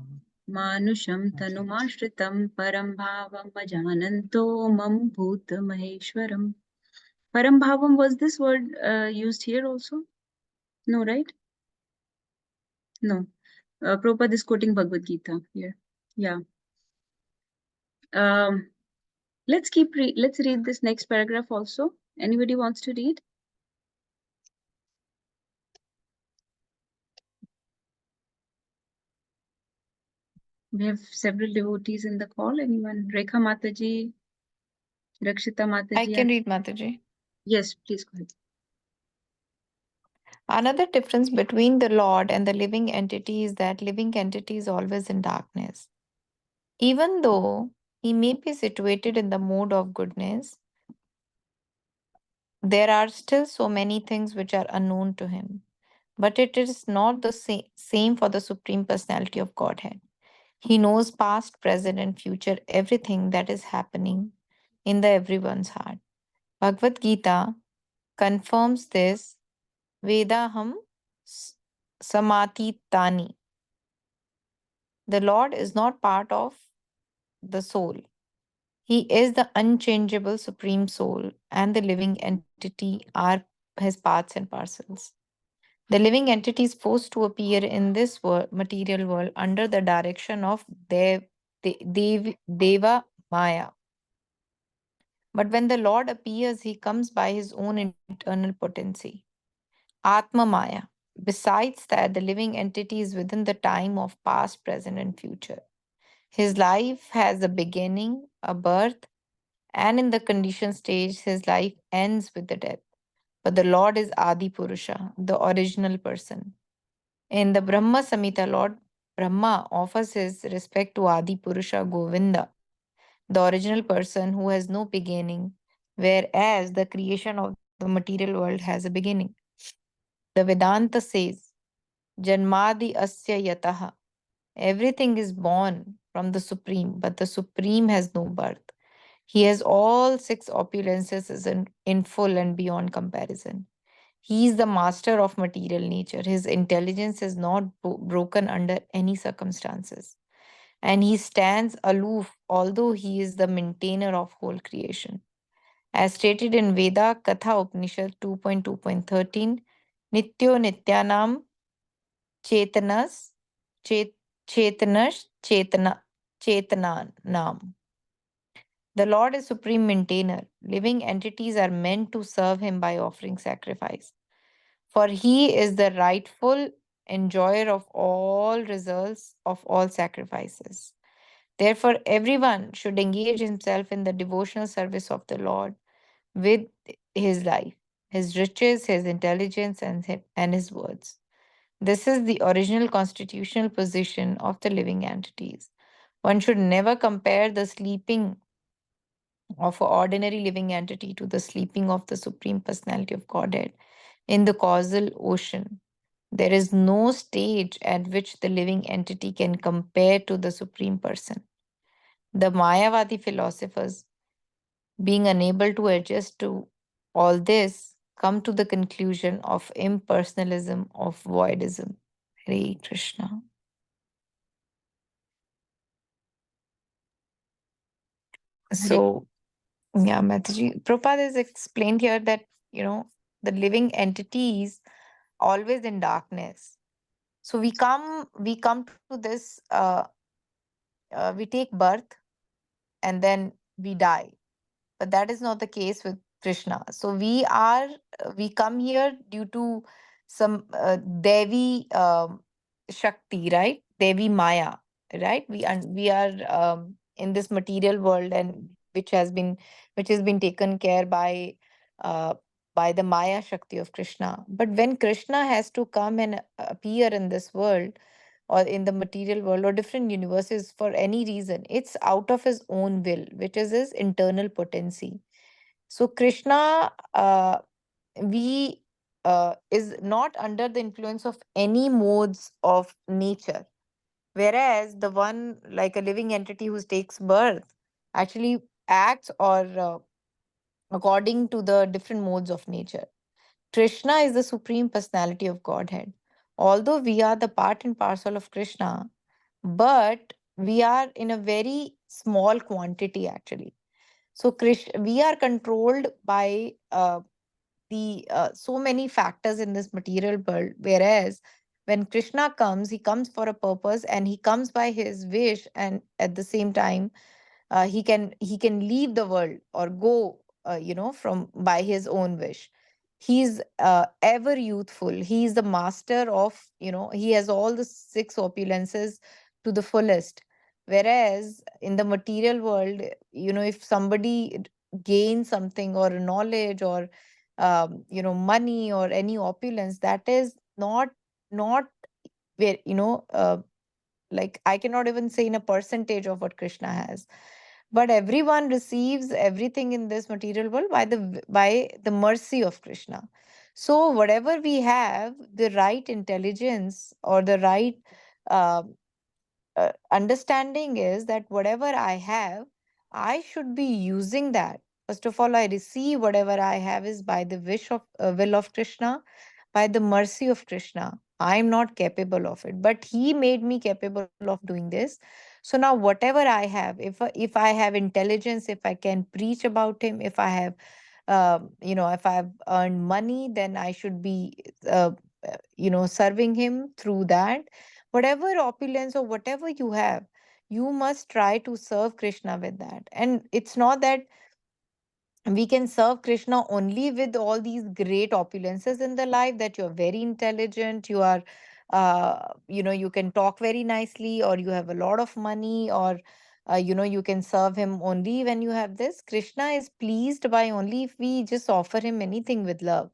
Manusham Tanumashritam Param Bhavam Ajananto Mam Bhuta Maheshwaram. Param Bhavam, was this word used here also? No, right? No. Prabhupada is quoting Bhagavad Gita here. Yeah. Let's read this next paragraph also. Anybody wants to read? We have several devotees in the call. Anyone? Rekha Mataji, Rakshita Mataji. I can read, Mataji. Yes, please go ahead. Another difference between the Lord and the living entity is that living entity is always in darkness. Even though he may be situated in the mode of goodness, there are still so many things which are unknown to him. But it is not the same for the Supreme Personality of Godhead. He knows past, present, and future, everything that is happening in the everyone's heart. Bhagavad Gita confirms this. Vedaham samatitani. The Lord is not part of the soul. He is the unchangeable supreme soul, and the living entity are his parts and parcels. The living entity is forced to appear in this material world under the direction of Deva Maya. But when the Lord appears, he comes by his own internal potency. Atma Maya. Besides that, the living entity is within the time of past, present, and future. His life has a beginning, a birth, and in the conditioned stage, his life ends with the death. But the Lord is Adi Purusha, the original person. In the Brahma Samhita, Lord Brahma offers his respect to Adi Purusha Govinda, the original person who has no beginning, whereas the creation of the material world has a beginning. The Vedanta says, Janmadi Asya Yataha. Everything is born from the Supreme, but the Supreme has no birth. He has all six opulences in full and beyond comparison. He is the master of material nature. His intelligence is not broken under any circumstances. And he stands aloof, although he is the maintainer of whole creation. As stated in Veda Katha Upanishad 2.2.13, Nityo Nityanam Chetanas Chet, Chetanas Chetananam. The Lord is supreme maintainer. Living entities are meant to serve him by offering sacrifice. For he is the rightful enjoyer of all results of all sacrifices. Therefore, everyone should engage himself in the devotional service of the Lord with his life, his riches, his intelligence, and his words. This is the original constitutional position of the living entities. One should never compare the sleeping of an ordinary living entity to the sleeping of the Supreme Personality of Godhead in the causal ocean. There is no stage at which the living entity can compare to the Supreme Person. The Mayavadi philosophers, being unable to adjust to all this, come to the conclusion of impersonalism, of voidism. Hare Krishna. So, yeah, Mataji, Prabhupada has explained here that, the living entities always in darkness. So we come to this, we take birth and then we die. But that is not the case with Krishna. So we come here due to some Devi Shakti, right? Devi Maya, right? We are in this material world, and which has been taken care uh, by the Maya Shakti of Krishna. But when Krishna has to come and appear in this world, or in the material world, or different universes, for any reason, it's out of his own will, which is his internal potency. So Krishna, we is not under the influence of any modes of nature, whereas the one, like a living entity who takes birth, actually acts or according to the different modes of nature. Krishna is the supreme personality of Godhead. Although we are the part and parcel of Krishna, but we are in a very small quantity actually. So we are controlled by the so many factors in this material world, whereas when Krishna comes, he comes for a purpose, and he comes by his wish, and at the same time he can leave the world or go, from by his own wish. He's ever youthful. He's the master of, he has all the six opulences to the fullest. Whereas in the material world, if somebody gains something, or knowledge, or money, or any opulence, that is not where, like, I cannot even say in a percentage of what Krishna has. But everyone receives everything in this material world by the mercy of Krishna. So whatever we have, the right intelligence, or the right uh, understanding is that whatever I have, I should be using that. First of all, I receive whatever I have is by the will of Krishna, by the mercy of Krishna. I'm not capable of it, but He made me capable of doing this. So now, whatever I have, if I have intelligence, if I can preach about Him, if I have, if I've earned money, then I should be, serving Him through that. Whatever opulence or whatever you have, you must try to serve Krishna with that. And it's not that we can serve Krishna only with all these great opulences in the life, that you're very intelligent, you are, you can talk very nicely, or you have a lot of money, or, you can serve him only when you have this. Krishna is pleased by only if we just offer him anything with love.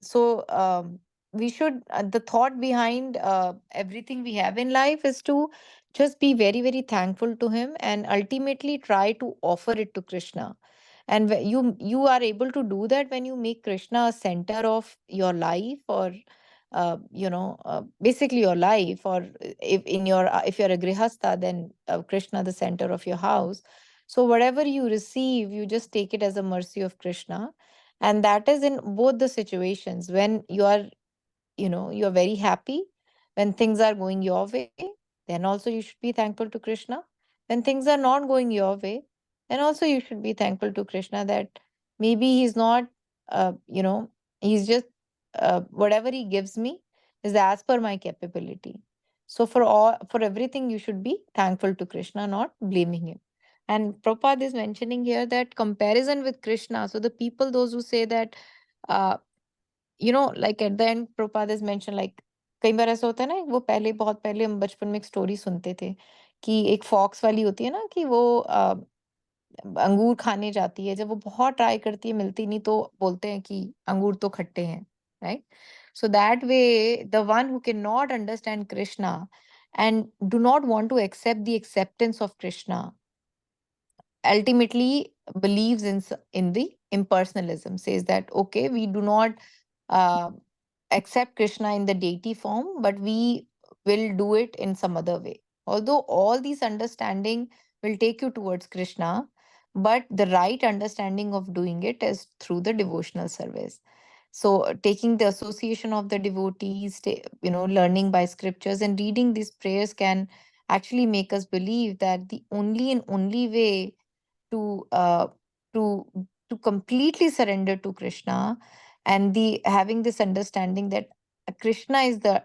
So we should, the thought behind everything we have in life is to just be very, very thankful to him, and ultimately try to offer it to Krishna. And you are able to do that when you make Krishna a center of your life, or basically your life, or if you're a grihastha, then Krishna the center of your house. So whatever you receive, you just take it as a mercy of Krishna. And that is in both the situations, when you're very happy, when things are going your way, then also you should be thankful to Krishna. When things are not going your way, then also you should be thankful to Krishna, that maybe he's not, he's just, whatever he gives me is as per my capability. So for everything you should be thankful to Krishna, not blaming him. And Prabhupada is mentioning here that comparison with Krishna, so the people, those who say that, uh, like at the end, Prabhupada is mentioned, like, कई बार ऐसा होता है ना, वो पहले, बहुत पहले हम बचपन में एक स्टोरी सुनते थे कि एक फॉक्स वाली होती है ना, कि वो अंगूर खाने जाती है, जब वो बहुत ट्राई करती है, मिलती नहीं, तो बोलते हैं कि अंगूर तो खट्टे हैं, right? So that way, the one who cannot understand Krishna and do not want to accept the acceptance of Krishna ultimately believes in the impersonalism, says that, okay, we do not uh, accept Krishna in the deity form, but we will do it in some other way. Although all these understanding will take you towards Krishna, but the right understanding of doing it is through the devotional service. So taking the association of the devotees, learning by scriptures and reading these prayers can actually make us believe that the only and only way to uh, to to completely surrender to Krishna, and the having this understanding that Krishna is the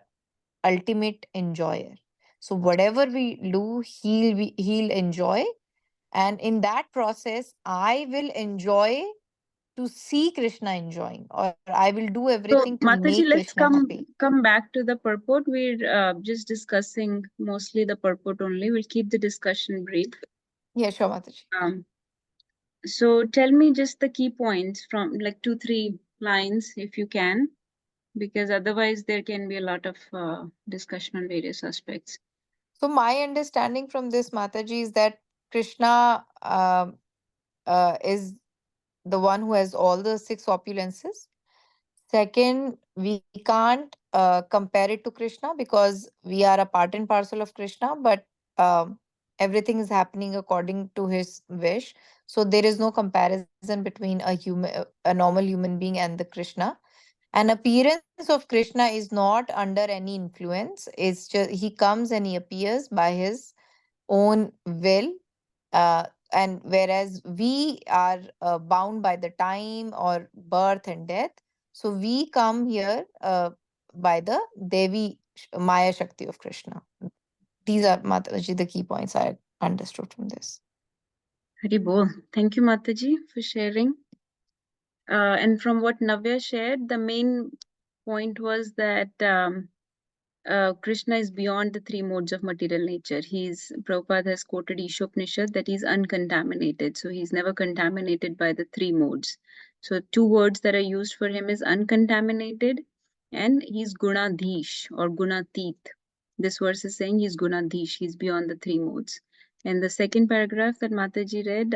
ultimate enjoyer. So whatever we do, he'll enjoy, and in that process, I will enjoy to see Krishna enjoying, or I will do So, everything to Mataji, make let's Krishna happy. come back to the purport. We're just discussing mostly the purport only. We'll keep the discussion brief. Yeah, sure, Mataji. So tell me just the key points from like 2-3 lines if you can, because otherwise there can be a lot of discussion on various aspects. So my understanding from this, Mataji, is that Krishna is the one who has all the six opulences. Second, we can't compare it to Krishna, because we are a part and parcel of Krishna, but everything is happening according to his wish. So there is no comparison between a normal human being and the Krishna. An appearance of Krishna is not under any influence. It's just he comes and he appears by his own will, and whereas we are bound by the time or birth and death, so we come here by the Maya Shakti of Krishna. These are, Mataji, the key points I understood from this. Hari Bol. Thank you, Mataji, for sharing. And from what Navya shared, the main point was that Krishna is beyond the three modes of material nature. Prabhupada has quoted Ishopanishad that he's uncontaminated. So he's never contaminated by the three modes. So two words that are used for him is uncontaminated, and he's Gunadhish or Gunatit. This verse is saying he's Gunadhish, he's beyond the three modes. And the second paragraph that Mataji read,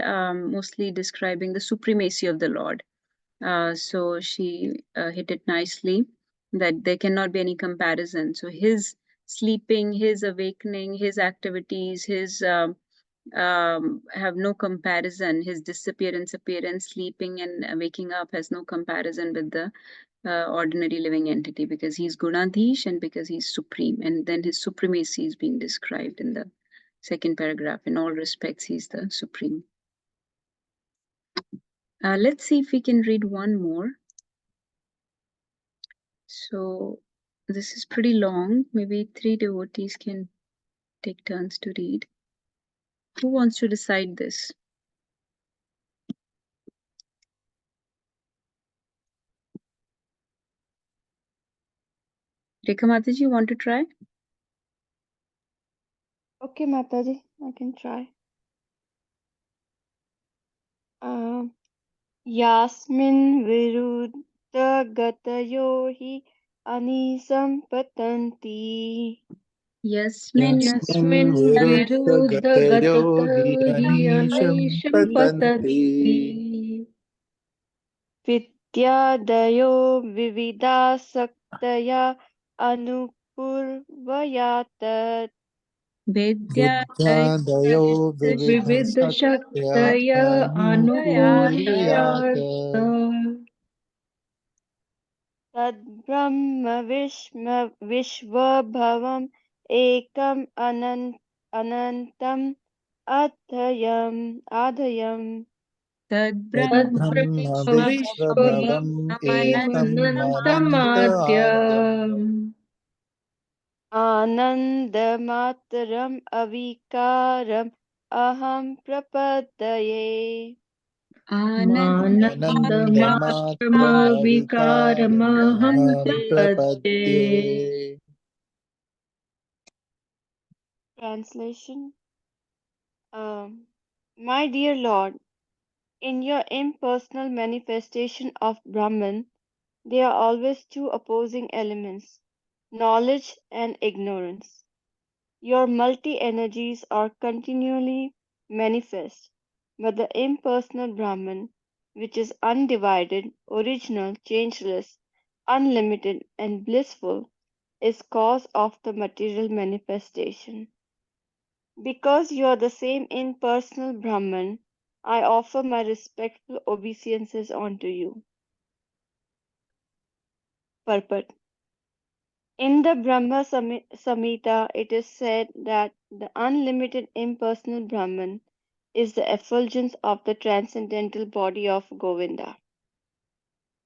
mostly describing the supremacy of the Lord. So she hit it nicely, that there cannot be any comparison. So his sleeping, his awakening, his activities, his have no comparison. His disappearance, appearance, sleeping and waking up has no comparison with the ordinary living entity, because he's Gunadhish and because he's supreme. And then his supremacy is being described in the second paragraph. In all respects, he's the supreme. Let's see if we can read one more. So this is pretty long. Maybe 3 devotees can take turns to read. Who wants to decide this? Rekha Mataji, you want to try? Okay, Mataji, I can try. यास्मिन् विरुद्धगतयो हि अनिसम्पतन्ति Yasmin यस्मिन् यस्मिन् विरुद्धगतयो विरुद्धगतयो हि हि अनीशं अनिशं पतन्ति पतन्ति विद्यादयो विविधासक्तया अनुपूर्वयात् विद्यादयो विविधशक्त्या विविधशक्तय अनुपूरयात् अनुपूरयात् तद्ब्रह्म विश्वभवम् एकम् अनन्तम् आधयम् Tadbrahma तद्ब्रह्म तद्ब्रह्म विश्वभवम् एकम् अनन्त विश्वमनन्तमाद्यम् आनन्दमात्रम् अविकारम् अहं प्रपद्ये Anand आनन्दमात्रमविकारमहं आनन्दमात्रमविकारमहं प्रपद्ये प्रपद्ये Translation My dear Lord, in your impersonal manifestation of Brahman, there are always two opposing elements, knowledge and ignorance. Your multi energies are continually manifest, but the impersonal Brahman, which is undivided, original, changeless, unlimited, and blissful, is cause of the material manifestation. Because you are the same impersonal Brahman, I offer my respectful obeisances unto you. Purport. In the Brahma Samhita, it is said that the unlimited impersonal Brahman is the effulgence of the transcendental body of Govinda.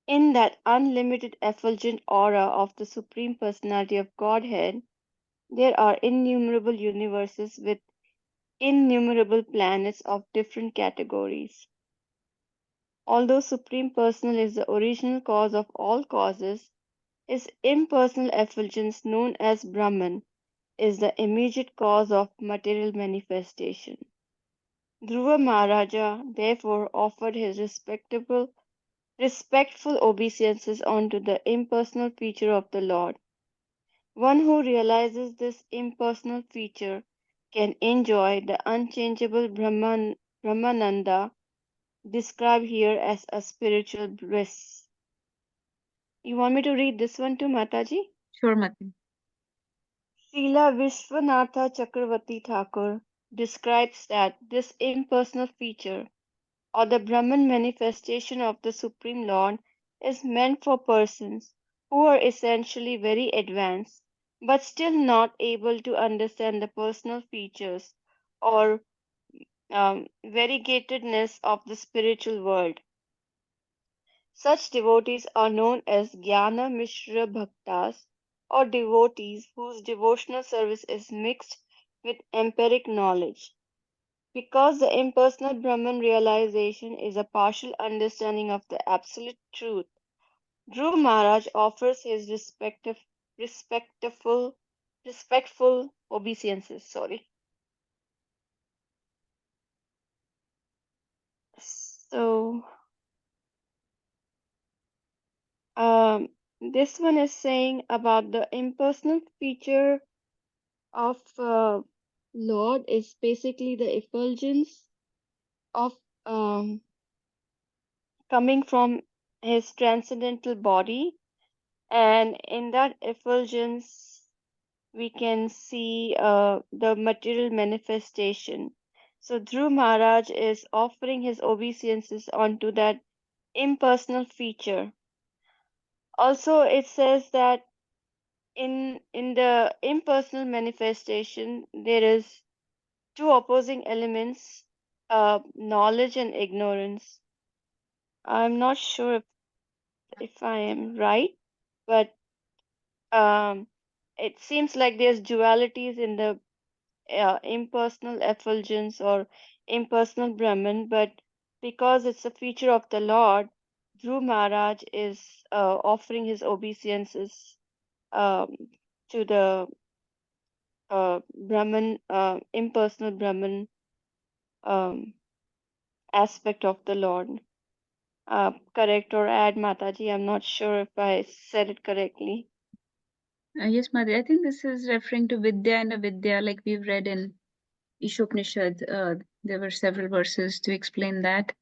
In that unlimited effulgent aura of the Supreme Personality of Godhead, there are innumerable universes with innumerable planets of different categories. Although Supreme Personal is the original cause of all causes, his impersonal effulgence, known as Brahman, is the immediate cause of material manifestation. Dhruva Maharaja therefore offered his respectful obeisances unto the impersonal feature of the Lord. One who realizes this impersonal feature can enjoy the unchangeable Brahmananda described here as a spiritual bliss. You want me to read this one too, Mataji? Sure, Mati. Srila Vishwanatha Chakravarti Thakur describes that this impersonal feature, or the Brahman manifestation of the Supreme Lord, is meant for persons who are essentially very advanced, but still not able to understand the personal features or variegatedness of the spiritual world. Such devotees are known as Jnana Mishra Bhaktas, or devotees whose devotional service is mixed with empiric knowledge. Because the impersonal Brahman realization is a partial understanding of the absolute truth, Dhruv Maharaj offers his respectful obeisances. So, um, this one is saying about the impersonal feature of Lord is basically the effulgence of um, coming from his transcendental body, and in that effulgence, we can see the material manifestation. So, Dhruv Maharaj is offering his obeisances onto that impersonal feature. Also, it says that in the impersonal manifestation, there is two opposing elements, knowledge and ignorance. I'm not sure if I am right, but um, it seems like there's dualities in the impersonal effulgence or impersonal Brahman, but because it's a feature of the Lord, Dhruv Maharaj is offering his obeisances um, to the Brahman, impersonal Brahman um, aspect of the Lord. Correct or add, Mataji? I'm not sure if I said it correctly. Yes, Madhuri, I think this is referring to Vidya and Avidya, like we've read in Ishopanishad. There were several verses to explain that.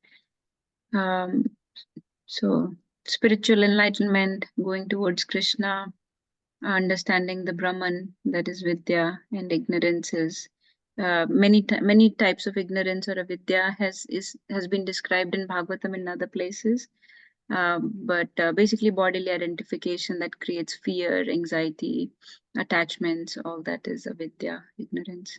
So spiritual enlightenment, going towards Krishna, understanding the Brahman, that is Vidya, and ignorance is many types of ignorance or avidya has been described in Bhagavatam and other places. But basically bodily identification that creates fear, anxiety, attachments, all that is avidya, ignorance.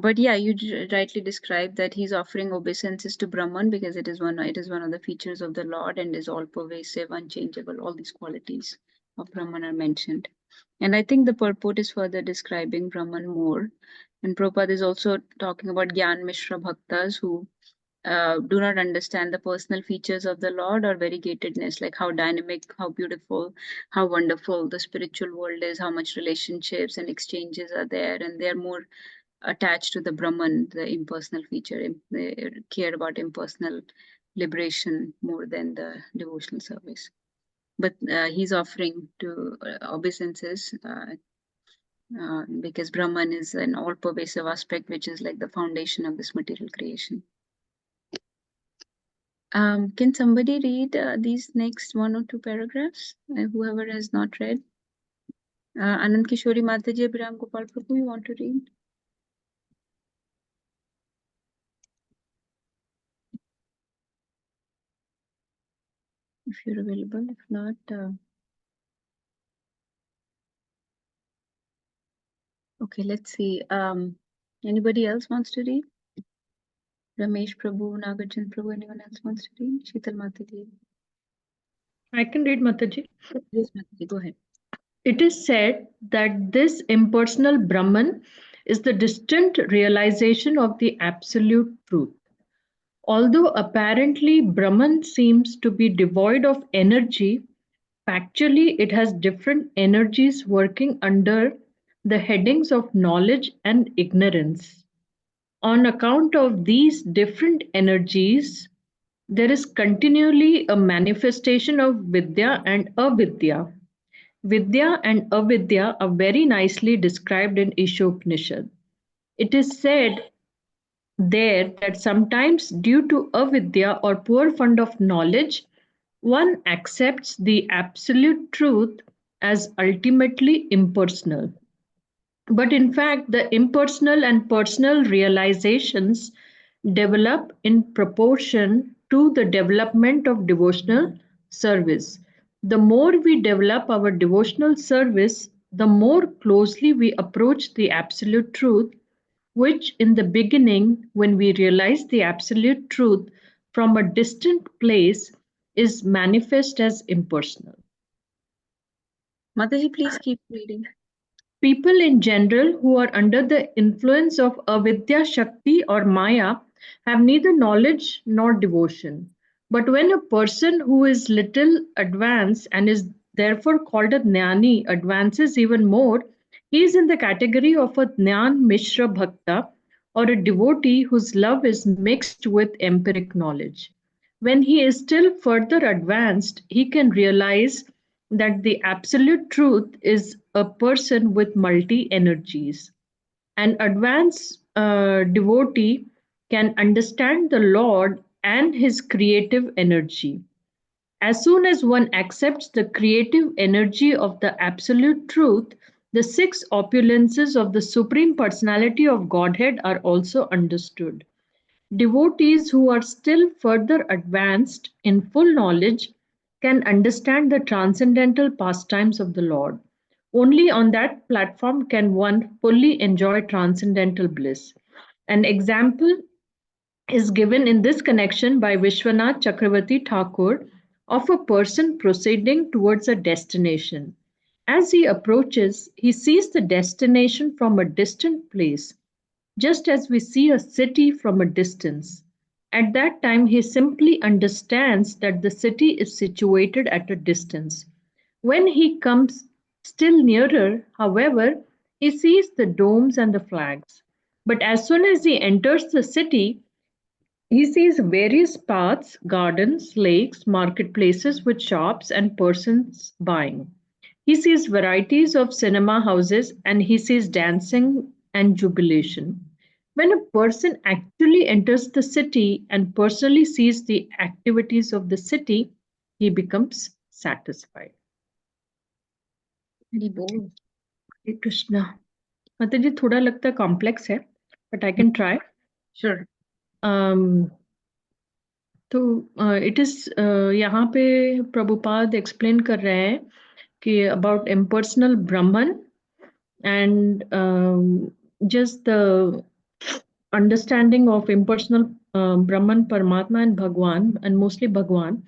But yeah, you rightly described that he's offering obeisances to Brahman because it is one of the features of the Lord and is all pervasive, unchangeable. All these qualities of Brahman are mentioned. And I think the purport is further describing Brahman more. And Prabhupada is also talking about Gyan Mishra Bhaktas who do not understand the personal features of the Lord or variegatedness, like how dynamic, how beautiful, how wonderful the spiritual world is, how much relationships and exchanges are there, and they're more attached to the Brahman, the impersonal feature. They care about impersonal liberation more than the devotional service. But he's offering to obeisances because Brahman is an all-pervasive aspect, which is like the foundation of this material creation. Can somebody read these next 1 or 2 paragraphs? Whoever has not read. Anand Kishori Mataji, Abhiram Gopal Prabhu, you want to read? If you're available, if not, okay, let's see. Anybody else wants to read? Ramesh Prabhu, Nagarjan Prabhu, anyone else wants to read? Sheetal Mataji. I can read, Mataji. Yes, Mataji, go ahead. It is said that this impersonal Brahman is the distant realization of the absolute truth. Although apparently Brahman seems to be devoid of energy, factually it has different energies working under the headings of knowledge and ignorance. On account of these different energies, there is continually a manifestation of Vidya and Avidya. Vidya and Avidya are very nicely described in Ishopanishad. It is said there that sometimes, due to avidya or poor fund of knowledge, one accepts the absolute truth as ultimately impersonal. But in fact, the impersonal and personal realizations develop in proportion to the development of devotional service. The more we develop our devotional service, the more closely we approach the absolute truth, which in the beginning, when we realize the absolute truth from a distant place, is manifest as impersonal. Mataji, please keep reading. People in general who are under the influence of avidya shakti or maya have neither knowledge nor devotion. But when a person who is little advanced and is therefore called a jnani advances even more, he is in the category of a jnan mishra bhakta or a devotee whose love is mixed with empiric knowledge. When he is still further advanced, he can realize that the absolute truth is a person with multi energies. An advanced devotee can understand the Lord and his creative energy. As soon as one accepts the creative energy of the absolute truth, the 6 opulences of the Supreme Personality of Godhead are also understood. Devotees who are still further advanced in full knowledge can understand the transcendental pastimes of the Lord. Only on that platform can one fully enjoy transcendental bliss. An example is given in this connection by Vishwanath Chakravarti Thakur of a person proceeding towards a destination. As he approaches, he sees the destination from a distant place, just as we see a city from a distance. At that time, he simply understands that the city is situated at a distance. When he comes Still nearer, however, he sees the domes and the flags. But as soon as he enters the city, he sees various paths, gardens, lakes, marketplaces with shops and persons buying. He sees varieties of cinema houses and he sees dancing and jubilation. When a person actually enters the city and personally sees the activities of the city, he becomes satisfied. Very bold. Hare Krishna. माता जी थोड़ा लगता है complex है, but I can try. Sure. तो it is यहाँ पे Prabhupada explain कर रहे हैं कि about impersonal Brahman and just the understanding of impersonal Brahman, Paramatma, and Bhagwan, and mostly Bhagwan.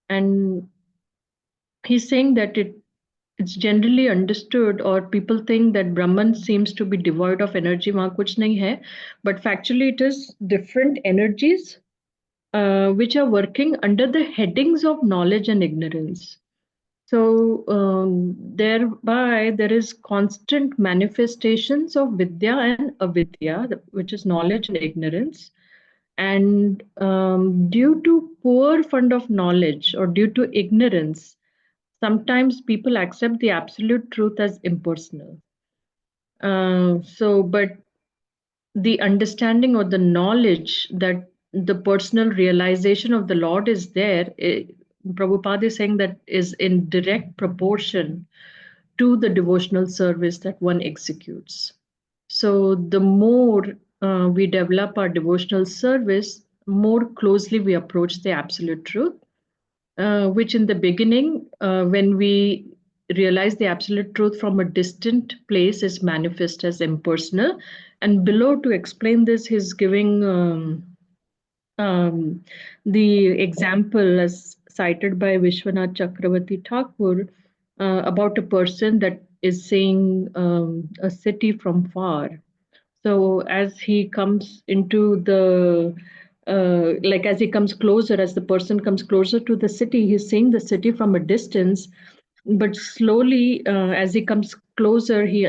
And he's saying that it's generally understood, or people think that Brahman seems to be devoid of energy. वहाँ कुछ नहीं है, but factually it is different energies which are working under the headings of knowledge and ignorance. So thereby there is constant manifestations of vidya and avidya, which is knowledge and ignorance. And due to poor fund of knowledge or due to ignorance, sometimes people accept the absolute truth as impersonal. But the understanding or the knowledge that the personal realization of the Lord is there, Prabhupada is saying that is in direct proportion to the devotional service that one executes. So the more we develop our devotional service, more closely we approach the absolute truth, which in the beginning, when we realize the absolute truth from a distant place, is manifest as impersonal. And below, to explain this, he's giving the example as cited by Vishwanath Chakravarti Thakur about a person that is seeing a city from far. So as he comes into the like as he comes closer, as the person comes closer to the city, he's seeing the city from a distance. But slowly, as he comes closer, he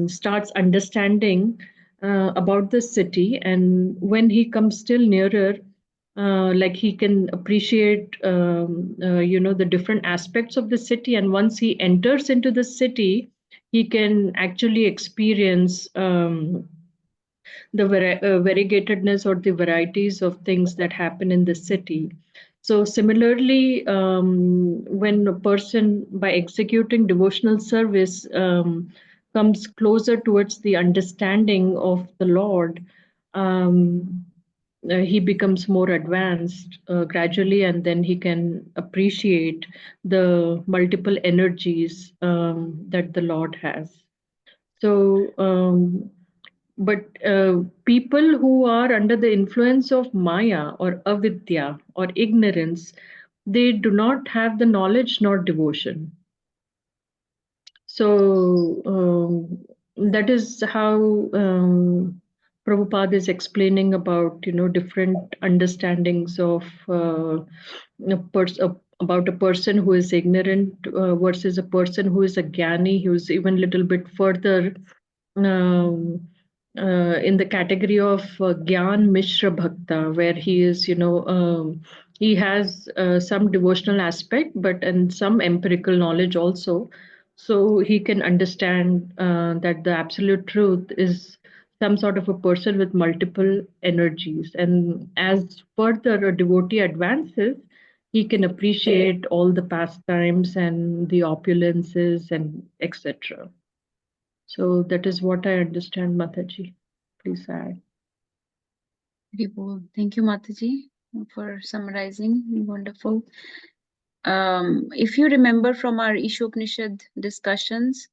starts understanding about the city. And when he comes still nearer, like he can appreciate, the different aspects of the city. And once he enters into the city, he can actually experience the variegatedness or the varieties of things that happen in the city. So similarly, when a person, by executing devotional service, comes closer towards the understanding of the Lord, he becomes more advanced gradually, and then he can appreciate the multiple energies that the Lord has. So, but people who are under the influence of Maya or avidya or ignorance, they do not have the knowledge nor devotion. So that is how Prabhupada is explaining about different understandings of about a person who is ignorant versus a person who is a jnani, who is even a little bit further in the category of Gyan Mishra Bhakta, where he is, he has some devotional aspect, but and some empirical knowledge also. So he can understand that the absolute truth is some sort of a person with multiple energies. And as further a devotee advances, he can appreciate all the pastimes and the opulences and etc. So that is what I understand, Mataji. Please add. Very bold. Thank you, Mataji, for summarizing. Wonderful. If you remember from our Ishopanishad discussions,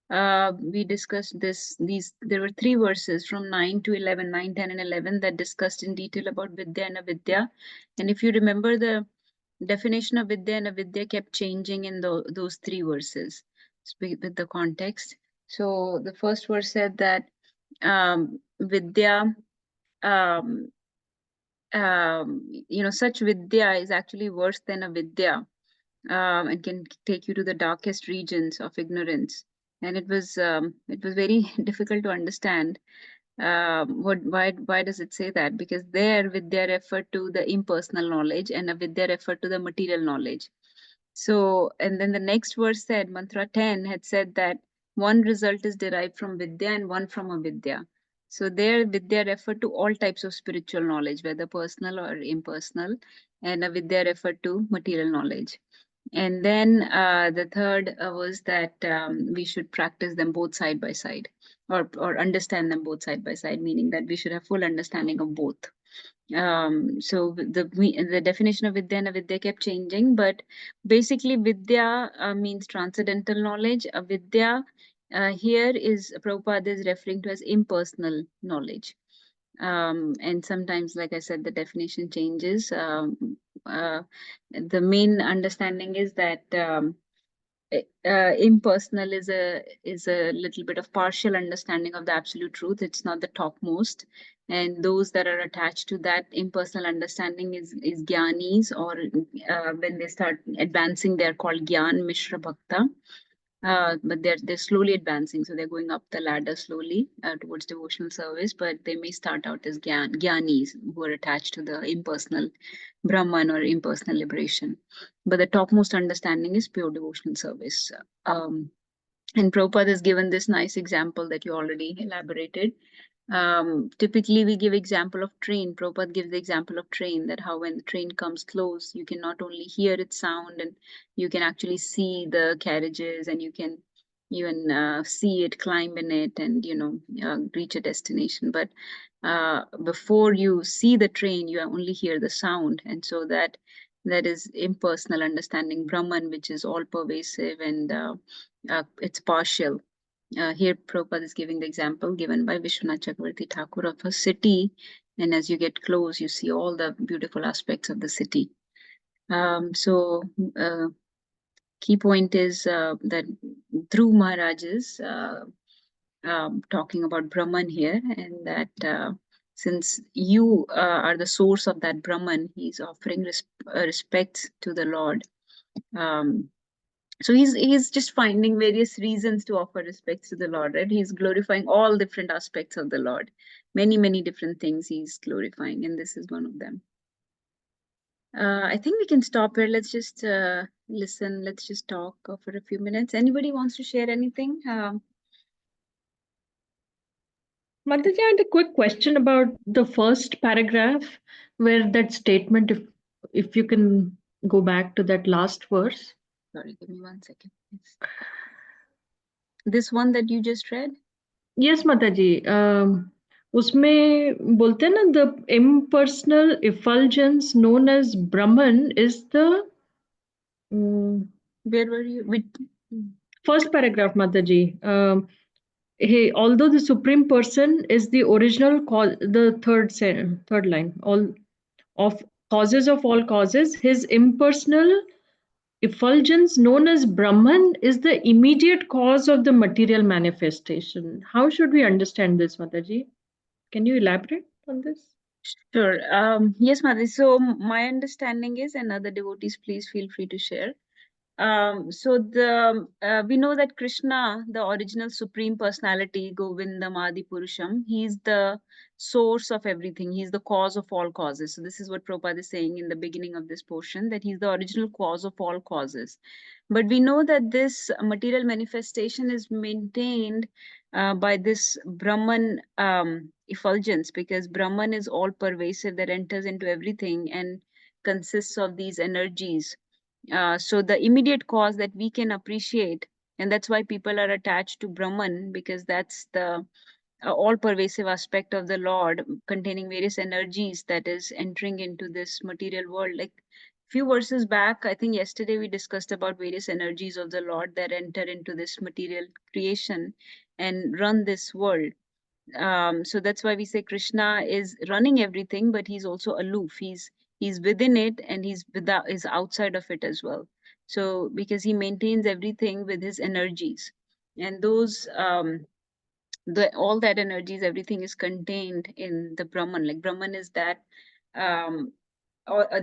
we discussed there were 3 verses from 9 to 11, 9, 10, and 11 that discussed in detail about Vidya and Avidya. And if you remember, the definition of Vidya and Avidya kept changing in those 3 verses with the context. So the first verse said that Vidya, such Vidya is actually worse than Avidya. and can take you to the darkest regions of ignorance. And it was very difficult to understand. Why does it say that? Because there Vidya referred to the impersonal knowledge, and Avidya referred to the material knowledge. So, and then the next verse said, mantra 10 had said that one result is derived from Vidya and one from Avidya. So there Vidya referred to all types of spiritual knowledge, whether personal or impersonal, and Avidya referred to material knowledge. And then the third was that we should practice them both side by side, or understand them both side by side, meaning that we should have full understanding of both. So the definition of Vidya and Avidya kept changing, but basically Vidya means transcendental knowledge. Avidya here is Prabhupada is referring to as impersonal knowledge. And sometimes, like I said, the definition changes. The main understanding is that impersonal is a little bit of partial understanding of the absolute truth. It's not the topmost, and those that are attached to that impersonal understanding is gyanis, or when they start advancing, they're called gyan mishra bhakta. But they're slowly advancing, so they're going up the ladder slowly towards devotional service. But they may start out as gyanis who are attached to the impersonal Brahman or impersonal liberation. But the topmost understanding is pure devotional service. And Prabhupada has given this nice example that you already elaborated. Typically, we give example of train. Prabhupada gives the example of train, that how when the train comes close, you can not only hear its sound, and you can actually see the carriages, and you can even see it, climb in it, and reach a destination. But before you see the train, you only hear the sound, and so that is impersonal understanding Brahman, which is all pervasive, and it's partial. Here Prabhupada is giving the example given by Vishwanath Chakravarti Thakur of a city, and as you get close, you see all the beautiful aspects of the city. So key point is that Dhruva Maharaj is talking about Brahman here, and that since you are the source of that Brahman, he's offering respects to the Lord. So he's just finding various reasons to offer respects to the Lord, right? He's glorifying all different aspects of the Lord. Many different things he's glorifying, and this is one of them. I think we can stop here. Let's just listen. Let's just talk for a few minutes. Anybody wants to share anything? Mataji, I had a quick question about the first paragraph where that statement, if you can go back to that last verse. Sorry, give me 1 second. This one that you just read? Yes, Mataji. उसमें बोलते हैं ना, the impersonal effulgence known as Brahman is the Where were you? first paragraph, Mataji. Although the supreme person is the original cause, the third line, all of causes of all causes, his impersonal effulgence known as Brahman is the immediate cause of the material manifestation. How should we understand this, Mataji? Can you elaborate on this? Sure. Yes, Madhu. So my understanding is, and other devotees, please feel free to share. So we know that Krishna, the original supreme personality, Govindam Adi Purusham, he's the source of everything. He's the cause of all causes. So this is what Prabhupada is saying in the beginning of this portion, that he's the original cause of all causes. But we know that this material manifestation is maintained by this Brahman effulgence, because Brahman is all pervasive, that enters into everything and consists of these energies. So the immediate cause that we can appreciate, and that's why people are attached to Brahman, because that's the all pervasive aspect of the Lord, containing various energies that is entering into this material world. Like few verses back, I think yesterday we discussed about various energies of the Lord that enter into this material creation and run this world. So that's why we say Krishna is running everything, but he's also aloof. He's within it, and he's outside of it as well. So because he maintains everything with his energies, and those all that energies, everything is contained in the Brahman. Like Brahman is that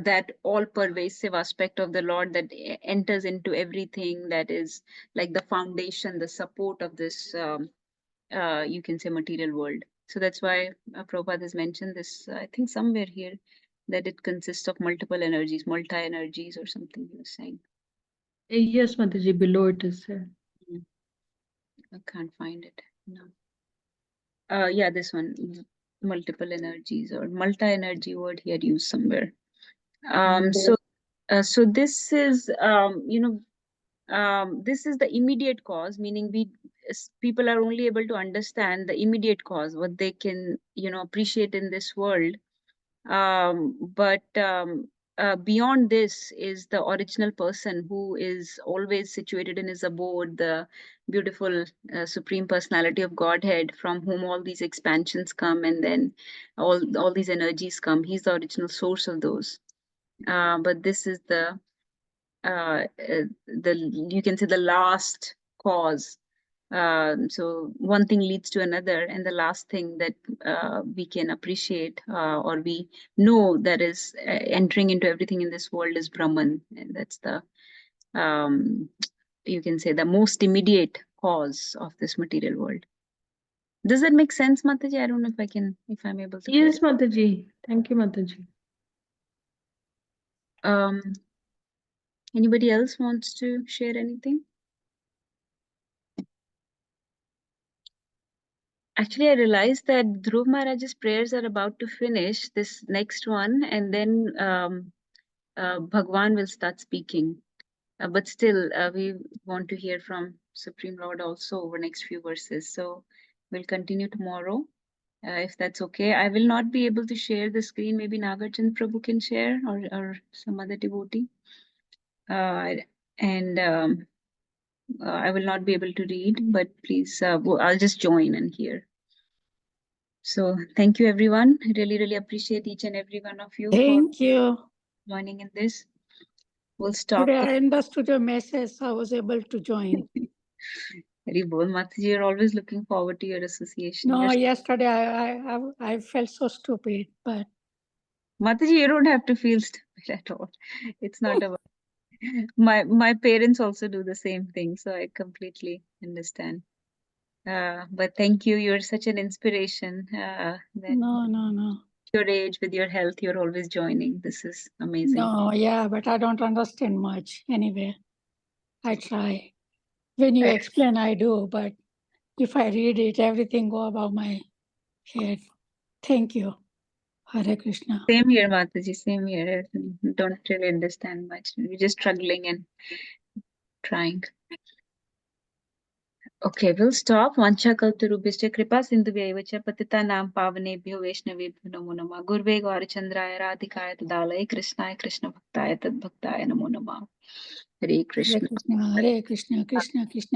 that all-pervasive aspect of the Lord that enters into everything, that is like the foundation, the support of this, you can say, material world. So that's why Prabhupada has mentioned this, I think somewhere here, that it consists of multiple energies, multi-energies or something he was saying. Yes, Mataji, below it is there. I can't find it. No. Yeah, this one, multiple energies or multi-energy word he had used somewhere. So this is, this is the immediate cause, meaning people are only able to understand the immediate cause, what they can, appreciate in this world. But beyond this is the original person who is always situated in his abode, the beautiful Supreme Personality of Godhead, from whom all these expansions come, and then all these energies come. He's the original source of those. But this is the you can say the last cause. So one thing leads to another, and the last thing that we can appreciate or we know that is entering into everything in this world is Brahman, and that's the you can say the most immediate cause of this material world. Does that make sense, Mataji? I don't know if I'm able to. Yes, Mataji. Thank you, Mataji. Anybody else wants to share anything? Actually, I realized that Dhruv Maharaj's prayers are about to finish this next one, and then Bhagwan will start speaking. But still, we want to hear from Supreme Lord also over next few verses. So we'll continue tomorrow, if that's okay. I will not be able to share the screen. Maybe Nagarjan Prabhu can share, or some other devotee. And I will not be able to read, but please, I'll just join and hear. So thank you, everyone. I really, really appreciate each and every one of you Thank you. joining in this. We'll stop. Today I understood your message. I was able to join. Very bold, Mataji. You're always looking forward to your association. No, yesterday I felt so stupid, but Mataji, you don't have to feel stupid at all. It's not about my parents also do the same thing, so I completely understand. But thank you. You're such an inspiration. That no. your age, with your health, you're always joining. This is amazing. No, yeah, but I don't understand much. Anyway, I try. When you explain, I do, but if I read it, everything go above my head. Thank you. Hare Krishna. Same here, Mataji. Same here. Don't really understand much. We're just struggling and trying. Okay, we'll stop. Vancha kalturubhishcha kripa sindhuvaiva cha patitanam pavanebhyo vaishnavebhyo namo namah. Gurve Gaurachandraya Radhikaya Tadalaya Krishnaya Krishna Bhaktaya Tadbhaktaya namo namah. Hare Krishna. Hare Krishna, Hare Krishna, Krishna Krishna.